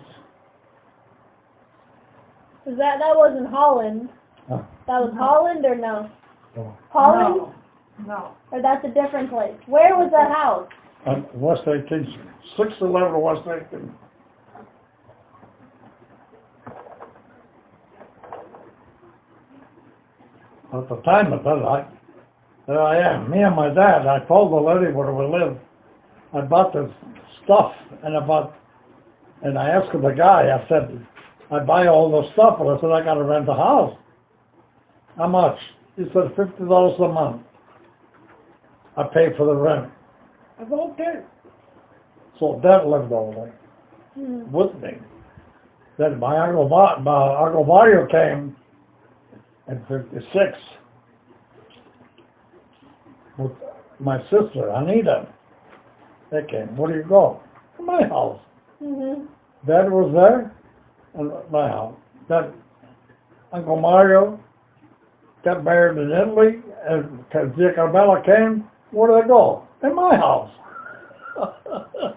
That wasn't Holland. Huh? That was Holland or no? No. Holland? No. Or that's a different place? Where was the house? West 18th, 611 West 18th. At the time of that, there I am, me and my dad. I told the lady where we live. I bought this stuff, and I asked the guy. I said, I buy all the stuff, and I said I got to rent a house. How much? He said $50 a month. I pay for the rent. I said okay. So Dad lived over there with me. Then my Uncle Mario came in '56 with my sister Anita. They came. Where do you go? To my house. Dad was there, and my house. Then Uncle Mario got married in Italy, and Carmela came. Where do they go? In my house.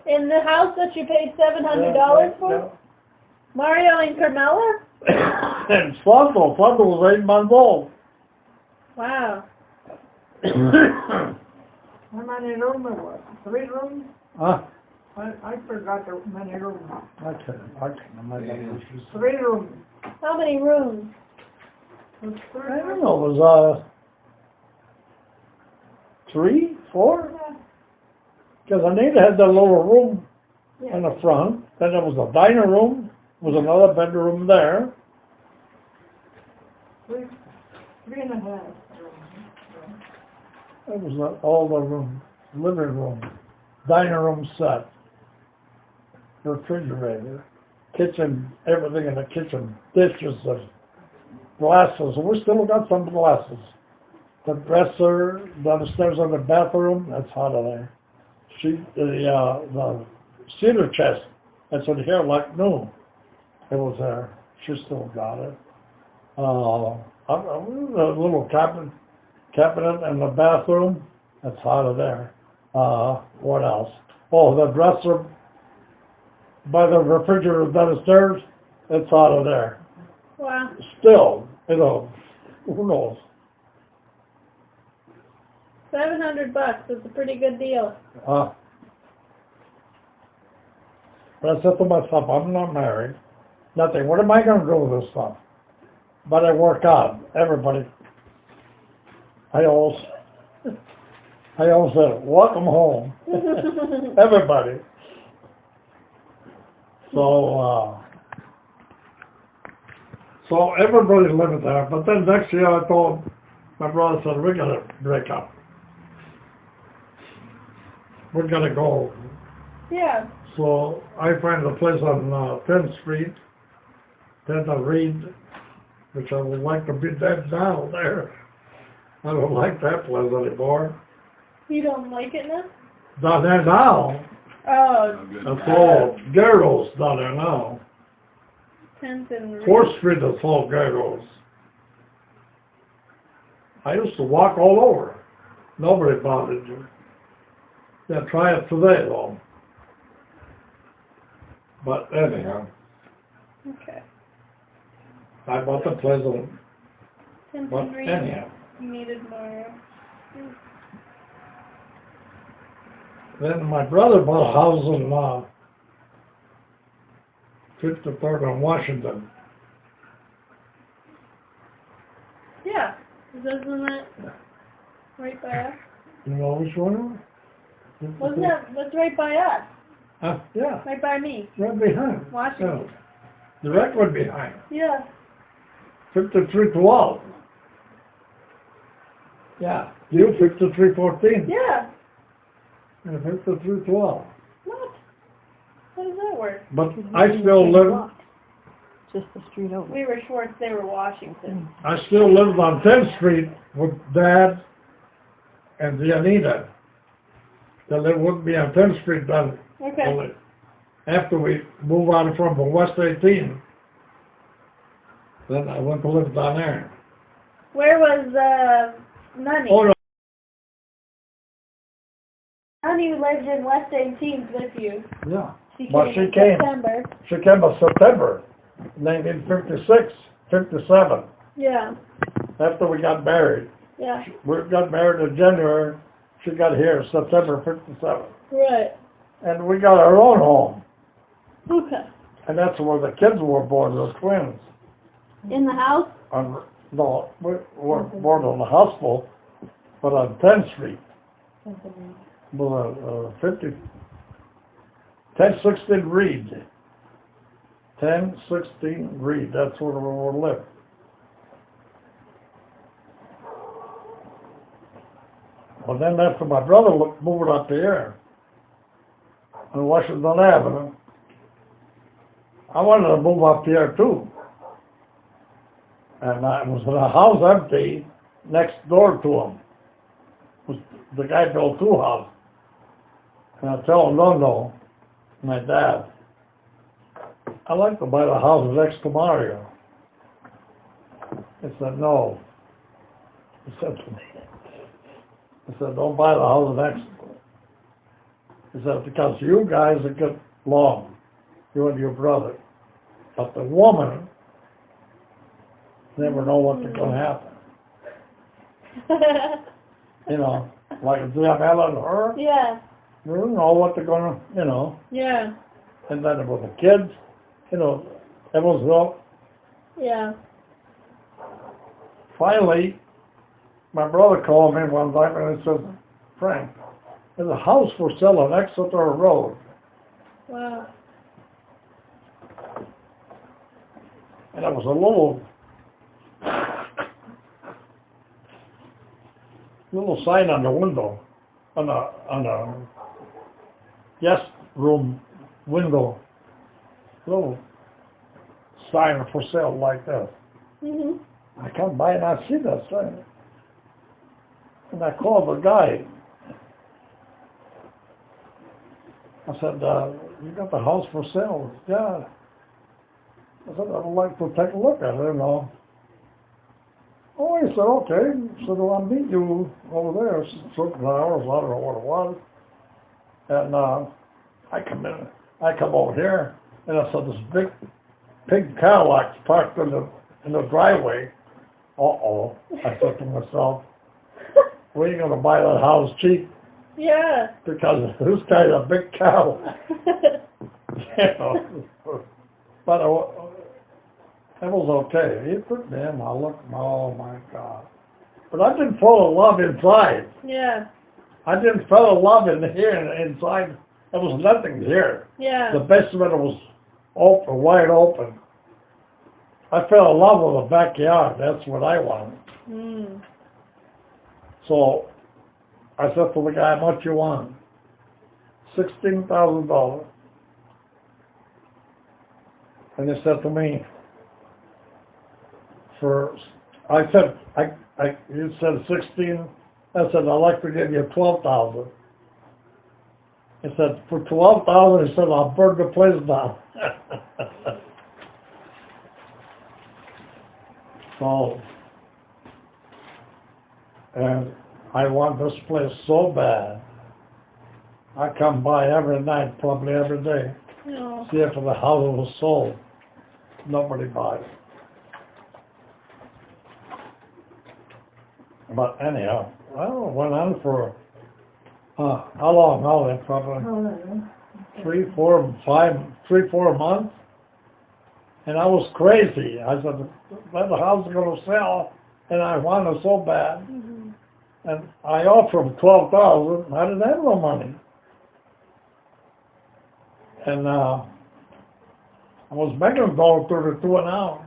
In the house that you paid $700 for? Yeah. Mario and Carmela? And Sando was 8 months old. Wow. How many rooms it was? 3 rooms? Huh? I forgot how many rooms. I can't imagine. 3 rooms. How many rooms? I don't know, it was 3, 4? Because Anita had that little room in the front. Then there was a diner room. There was another bedroom there. 3.5. That was all the room, living room, diner room set, refrigerator, kitchen, everything in the kitchen, dishes, glasses. We still got some glasses. The dresser downstairs in the bathroom, that's out of there. The cedar chest, that's in here like new. It was there. She still got it. A little cabinet in the bathroom, that's out of there. What else? Oh, the dresser by the refrigerator downstairs, it's out of there. Wow. Still, who knows? $700 is a pretty good deal. But I said to myself, I'm not married. Nothing. What am I going to do with this stuff? But I work out. Everybody. I always said, welcome home. Everybody. So everybody lived there. But then next year I told my brother, said, we're going to break up. We're going to go. Yeah. So I find a place on 10th Street, 10th and Reed, which I would like to be dead now there. I don't like that place anymore. You don't like it now? Down there now. Oh. It's all ghettos down there now. 10th and Reed. 4th Street is all ghettos. I used to walk all over. Nobody bothered you. Yeah, try it today though. But anyhow, Okay. I bought the place on. 10th But and Reed. anyhow, You needed more. then my brother bought a house in 53rd on Washington. Yeah. Isn't that right by us? You know which one? Wasn't that's right by us? Yeah, Right by me. right behind. Washington. Yeah. Directly behind. Yeah. 5312. Yeah, you 5314. Yeah. And 5312. What? How does that work? But I still live just the street over. We were Schwartz, they were Washington. I still lived on 10th Street with Dad and the Anita. They wouldn't be on 10th Street then. Okay. After we moved on from West 18, then I went to live down there. Where was Nunnie? Oh, no. Nunnie lived in West 18th with you. Yeah. She But came she in came. September. She came in September 1956, 57, Yeah. after we got married. Yeah. We got married in January. She got here in September 57. Right. And we got our own home. Okay. And that's where the kids were born, the twins. In the house? No, we were born on the hospital, but on 10th Street. Well, 1016 Reed. 1016 Reed, that's where we live. Well, then after my brother moved up here on Washington Avenue, I wanted to move up here too. And I was in a house empty next door to him. The guy built two houses. And I tell him, no, my dad, I'd like to buy the house next to Mario. He said, no. He said to me, he said, don't buy the house next. He said, because you guys are get along, you and your brother. But the woman never know what's going to happen. You know, like if Jim Ellen or her, Yeah. you don't know what they're going to, you know. Yeah. And then with the kids, you know, it was well. Yeah. Finally, my brother called me one time and he said, Frank, there's a house for sale on Exeter Road. Wow. And it was a little sign on the window, on a guest room window, little sign for sale like this. Mhm. I come by and I see that sign. And I called the guy. I said, you got the house for sale? Yeah. I said, I would like to take a look at it, you know. Oh, he said, okay. He said, well, I'll meet you over there certain hours. I don't know what it was. And I come over here, and I saw this big pig Cadillac parked in the driveway. Uh-oh. I said to myself, we ain't going to buy that house cheap Yeah. because this guy's a big cow. You know. But it was okay. He put me in. I looked, oh my God. But I didn't fall in love inside. Yeah. I didn't fall in love in here and inside. There was nothing here. Yeah. The basement was open, wide open. I fell in love with the backyard. That's what I wanted. Mm. So I said to the guy, how much you want? $16,000. And he said to me, you said 16. I said, I'd like to give you 12,000. He said, for 12,000, he said, I'll burn the place down. So, and I want this place so bad. I come by every night, probably every day, No. see if the house was sold. Nobody buys. But anyhow, well, went on for, how long? How long? Probably 3, 4 months. And I was crazy. I said, the house is going to sell, and I want it so bad. Mm-hmm. And I offered him 12,000. I didn't have no money. And I was making $1.32 an hour.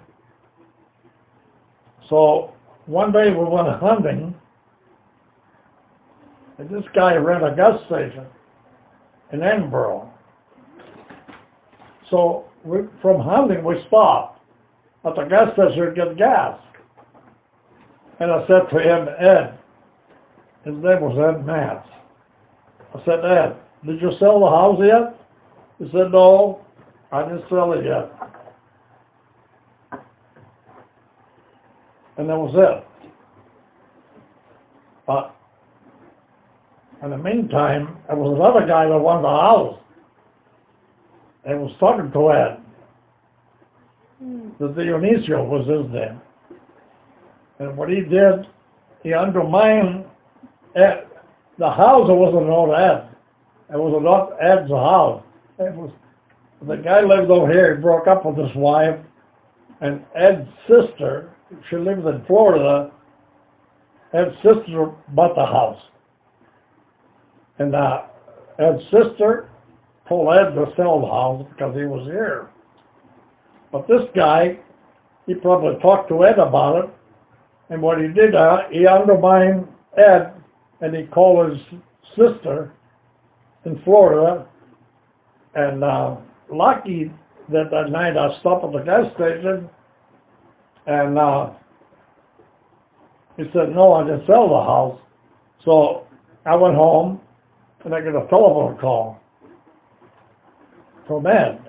So one day we went hunting, and this guy ran a gas station in Edinburgh. So from hunting we stopped. at the gas station to get gas. And I said to him, Ed, his name was Ed Matz. I said, Ed, did you sell the house yet? He said, no, I didn't sell it yet. And that was it. But in the meantime, there was another guy that wanted the house. And was talking to Ed. The Dionisio was his name. And what he did, he undermined Ed. The house wasn't on Ed. It was not Ed's house. It was, the guy lived over here. He broke up with his wife. And Ed's sister, she lives in Florida. Ed's sister bought the house. And Ed's sister told Ed to sell the house because he was here. But this guy, he probably talked to Ed about it. And what he did, he undermined Ed, and he called his sister in Florida. And lucky that night I stopped at the gas station, and he said, no, I didn't sell the house. So I went home, and I got a telephone call from Ed.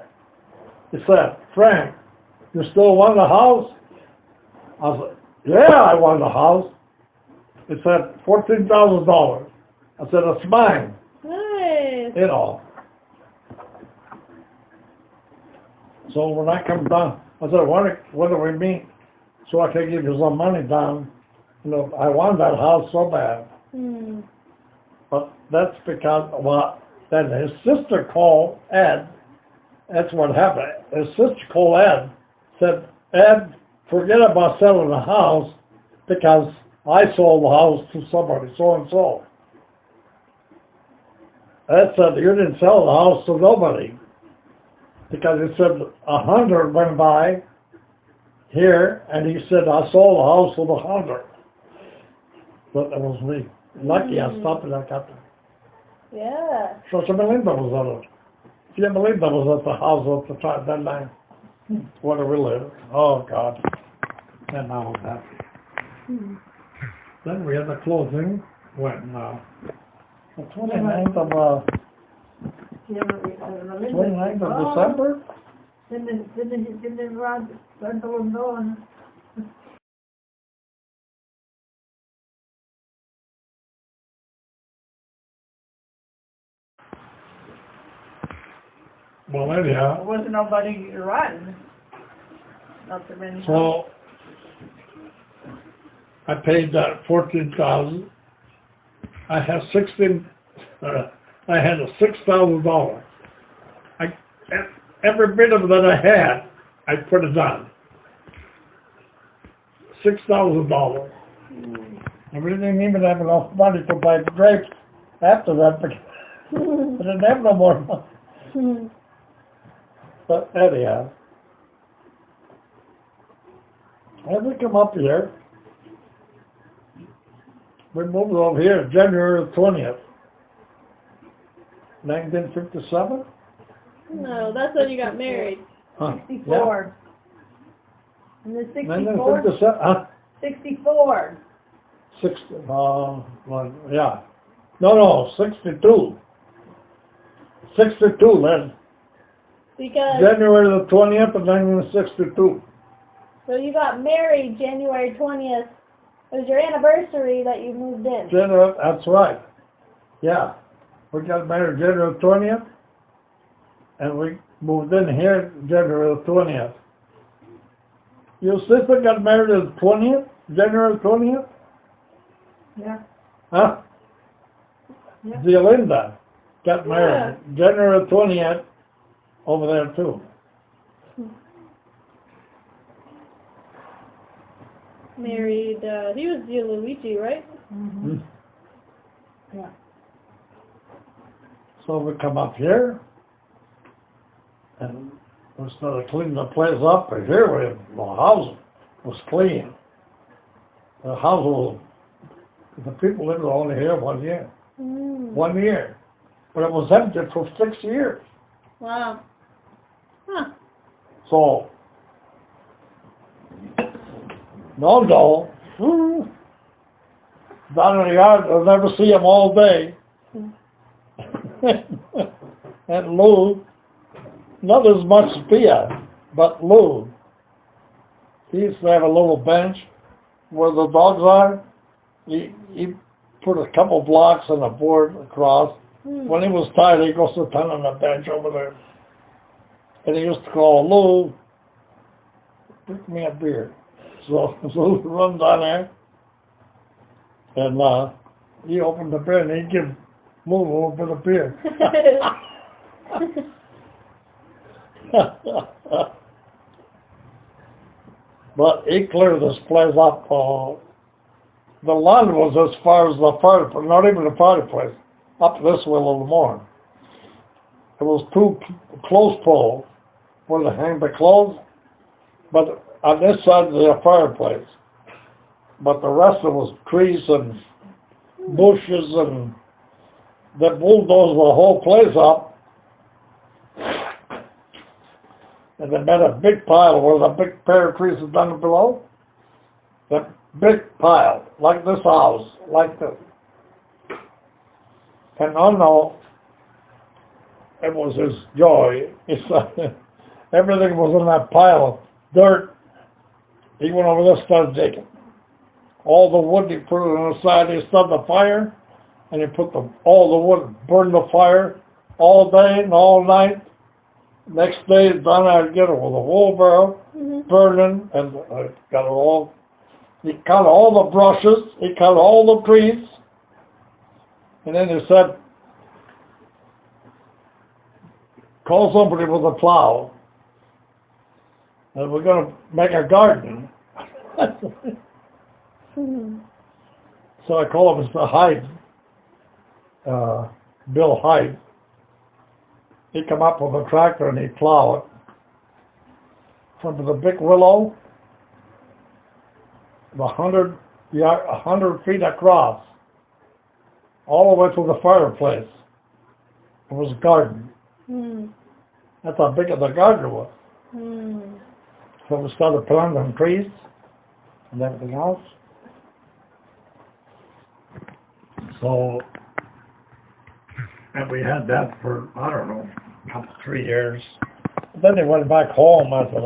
He said, Frank, you still want the house? I said, yeah, I want the house. He said, $14,000. I said, it's mine. Nice. You know. So when I come down, I said, when do we meet? So I can give you some money down. You know, I want that house so bad. But that's because, well, then his sister called Ed. That's what happened. His sister called Ed, said, Ed, forget about selling the house because I sold the house to somebody, so-and-so. Ed said, you didn't sell the house to nobody. Because he said 100 went by here, and he said, I sold the house for 100. But that was me. Lucky I stopped and I got it. Yeah. So Melinda was at it. Yeah, Melinda was at the house at the time, that night. Where we lived. Oh, God. And I was happy. Then we had the closing when, the 29th of, 29th of December? Didn't run on. Well, There anyhow, wasn't nobody to run. Not so many. so I paid that $14,000. I had $6,000. Every bit of that I had, I put it on. $6,000. And we didn't even have enough money to buy grapes after that because we didn't have no more money. But anyhow, when we come up here, we moved over here January 20th, 1957. No, that's when you got married. Huh. 64. And the 64? 1957, huh? 64. 60, yeah. No, 62. 62, then. Because, January the 20th of 1962. so you got married January 20th. It was your anniversary that you moved in. January, that's right. Yeah. We got married January 20th, and we moved in here January the 20th. Your sister got married the 20th? January 20th? Yeah. Huh? Yeah. Linda got married January 20th over there too. Married, he was Luigi, right? Mm-hmm. Yeah. So we come up here, and we started cleaning the place up. And here the house was clean. The house was, the people lived only here 1 year. 1 year. But it was empty for 6 years. Wow. Huh. So No. Down in the yard, I'll never see him all day. And Lou, not as much as Pia, but Lou, he used to have a little bench where the dogs are. He put a couple blocks and a board across. When he was tired, he'd go sit down on the bench over there. And he used to call, Lou, pick me a beer. So Lou would run down there, and he opened the beer, and he'd give Lou a little bit of beer. But he cleared this place up. The land was as far as the fireplace, not even the fireplace, up this way a little more. It was two clothes poles where they hang the clothes, but on this side of the fireplace. But the rest of it was trees and bushes, and they bulldozed the whole place up. And they made a big pile where the big pear trees are down below. That big pile, like this house, like this. And no, it was his joy. Everything was in that pile of dirt. He went over there and started digging. All the wood he put it on the side, he started the fire, and he put all the wood, burned the fire all day and all night. Next day, then I'd get it with a wheelbarrow, burning, and I got it all. He cut all the brushes, he cut all the trees, and then he said, call somebody with a plow, and we're going to make a garden. So I called him Mr. Hyde, Bill Hyde. He'd come up with a tractor and he'd plow it from the big willow, 100 feet across, all the way to the fireplace. It was a garden. That's how big the garden was. So we started planting trees and everything else. So, and we had that for, I don't know, a couple, 3 years. Then they went back home. I said,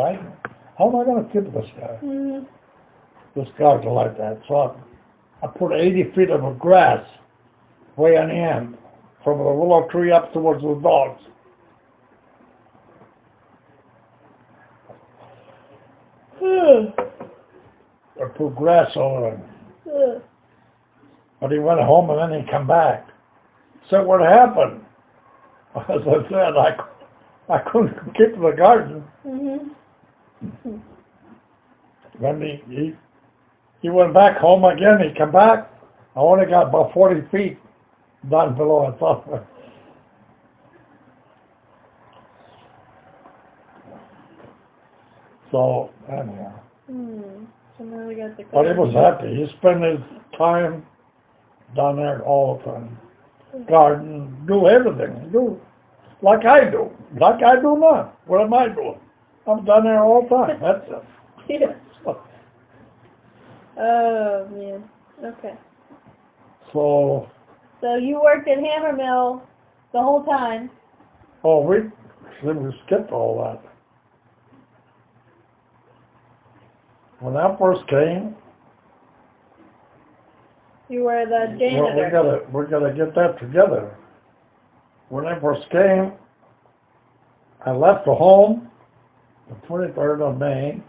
how am I going to keep this guy? This garden like that. So I put 80 feet of grass way on the end, from the willow tree up towards the dogs. I put grass over him. But he went home and then he come back. So what happened? As I said, I couldn't keep the garden. When he went back home again, he come back. I only got about 40 feet down below, I thought. So, anyhow. So now we got the garden. But he was happy. He spent his time down there all the time. Garden, do everything. Do like I do. Like I do now. What am I doing? I'm down there all the time. That's it. Yeah. Oh, man. Okay. So you worked at Hammermill the whole time? Oh, we skipped all that. When I first came, You were the janitor. we gotta get that together. When I first came, I left the home the 23rd of May.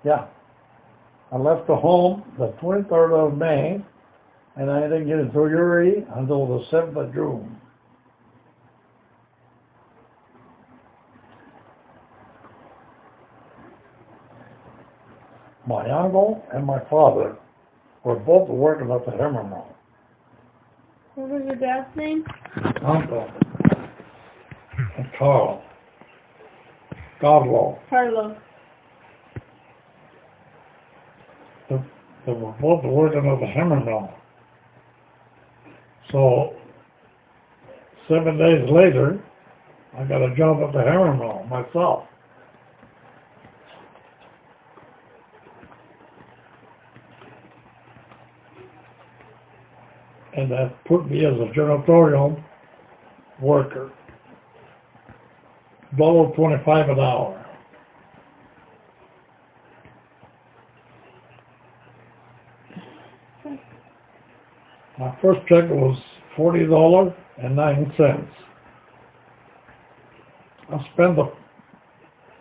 Yeah. I left the home the 23rd of May, and I didn't get into Uri until the 7th of June. My uncle and my father were both working at the hammer mill. What was your dad's name? Uncle and Carl. Godlow. Carlos. They were both working at the hammer mill. So 7 days later, I got a job at the hammer mill myself. and that put me as a janitorial worker. $1.25 an hour. My first check was $40.09. I spent the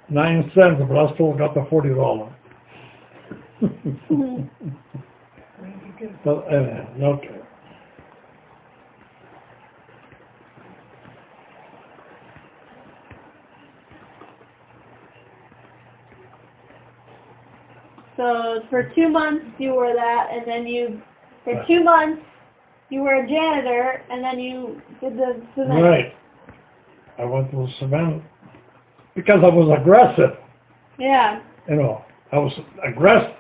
9 cents, but I still got the $40. But okay. So for 2 months you were that, and then for 2 months you were a janitor, and then you did the cement. Right. I went to the cement because I was aggressive. Yeah. You know, I was aggressive,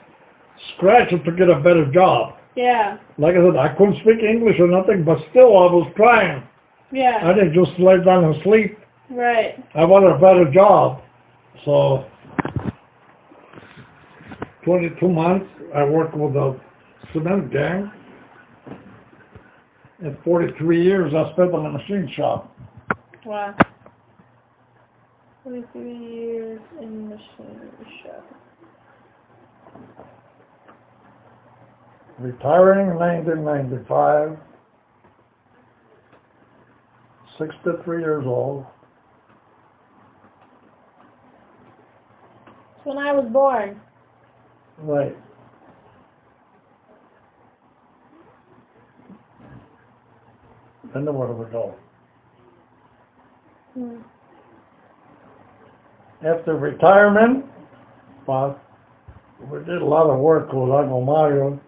scratching to get a better job. Yeah. Like I said, I couldn't speak English or nothing, but still I was trying. Yeah. I didn't just lay down and sleep. Right. I wanted a better job. So 22 months, I worked with a cement gang. And 43 years, I spent in a machine shop. Wow. 43 years in the machine shop. Retiring in 1995. 63 years old. That's when I was born. Right. Then where do we go? Hmm. After retirement, well, we did a lot of work with Uncle Mario.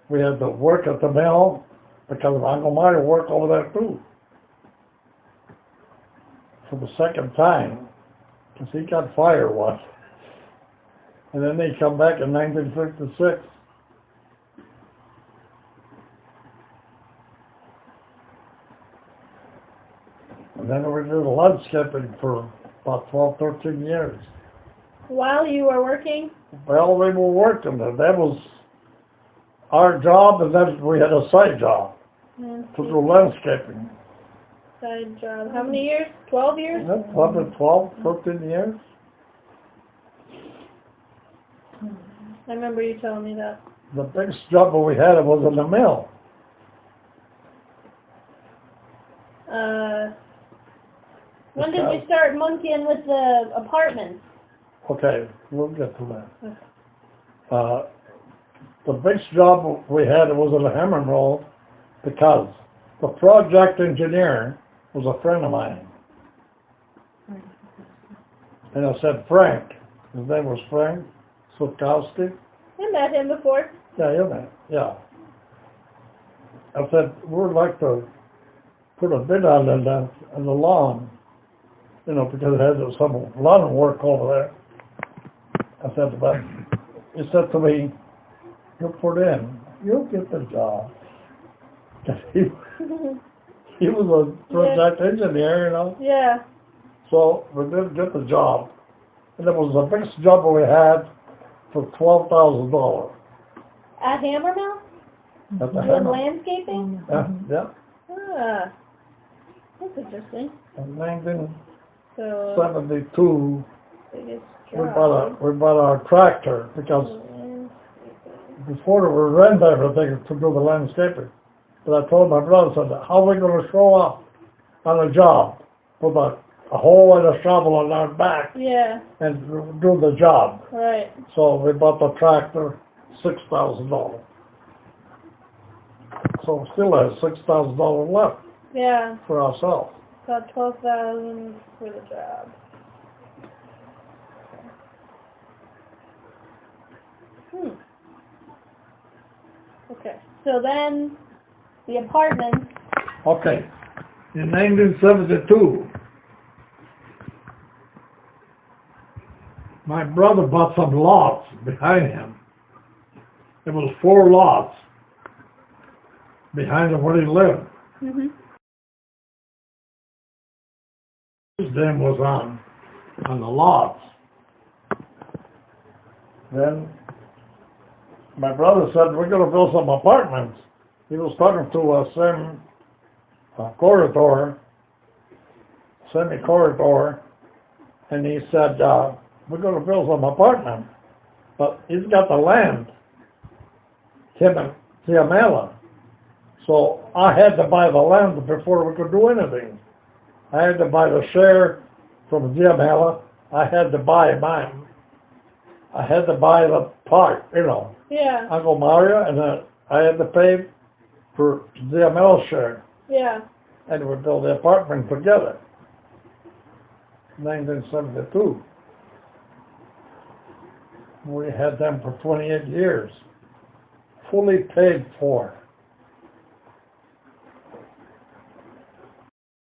We had to work at the mill because Uncle Mario worked over there too. For the second time, because he got fired once. And then they come back in 1956. And then we did landscaping for about 12, 13 years. While you were working? Well, we were working. That was our job, and then we had a side job to do landscaping. Side job. How many years? 12 years? Yeah, probably 12, 13 years. I remember you telling me that. The biggest job we had was in the mill. When did you start monkeying with the apartments? Okay, we'll get to that. The biggest job we had was in the hammer and roll because the project engineer was a friend of mine. And I said, Frank. His name was Frank Sutkowski. I met him before. Yeah, you met. Yeah. I said, we'd like to put a bid on the lawn, you know, because it had some lawn work over there. I said, but he said to me, you put in, you'll get the job. He was a project engineer, you know. Yeah. So we did get the job. And it was the biggest job we had for $12,000. At Hammermill? At the Doing hammer. landscaping? Yeah. Ah. That's interesting. In So, 1972, biggest we job. bought our tractor because before we rent everything to do the landscaping. But I told my brother, I said, how are we going to show up on a job with a hole and a shovel on our back Yeah. and do the job? Right. So we bought the tractor, $6,000. So we still have $6,000 left Yeah. for ourselves. About 12,000 for the job. Okay. So then the apartments. Okay. In 1972, my brother bought some lots behind him. It was 4 lots behind where he lived. Mm-hmm. His name was on the lots. Then my brother said, we're going to build some apartments. he was talking to a corridor, semi-corridor, and he said, we're going to build some apartment, but he's got the land, him and Ziamela. So I had to buy the land before we could do anything. I had to buy the share from Ziamela. I had to buy mine. I had to buy the part, you know. Yeah. Uncle Mario, and then I had to pay for Ziamela's share. Yeah. And we built the apartment together. 1972. We had them for 28 years. Fully paid for.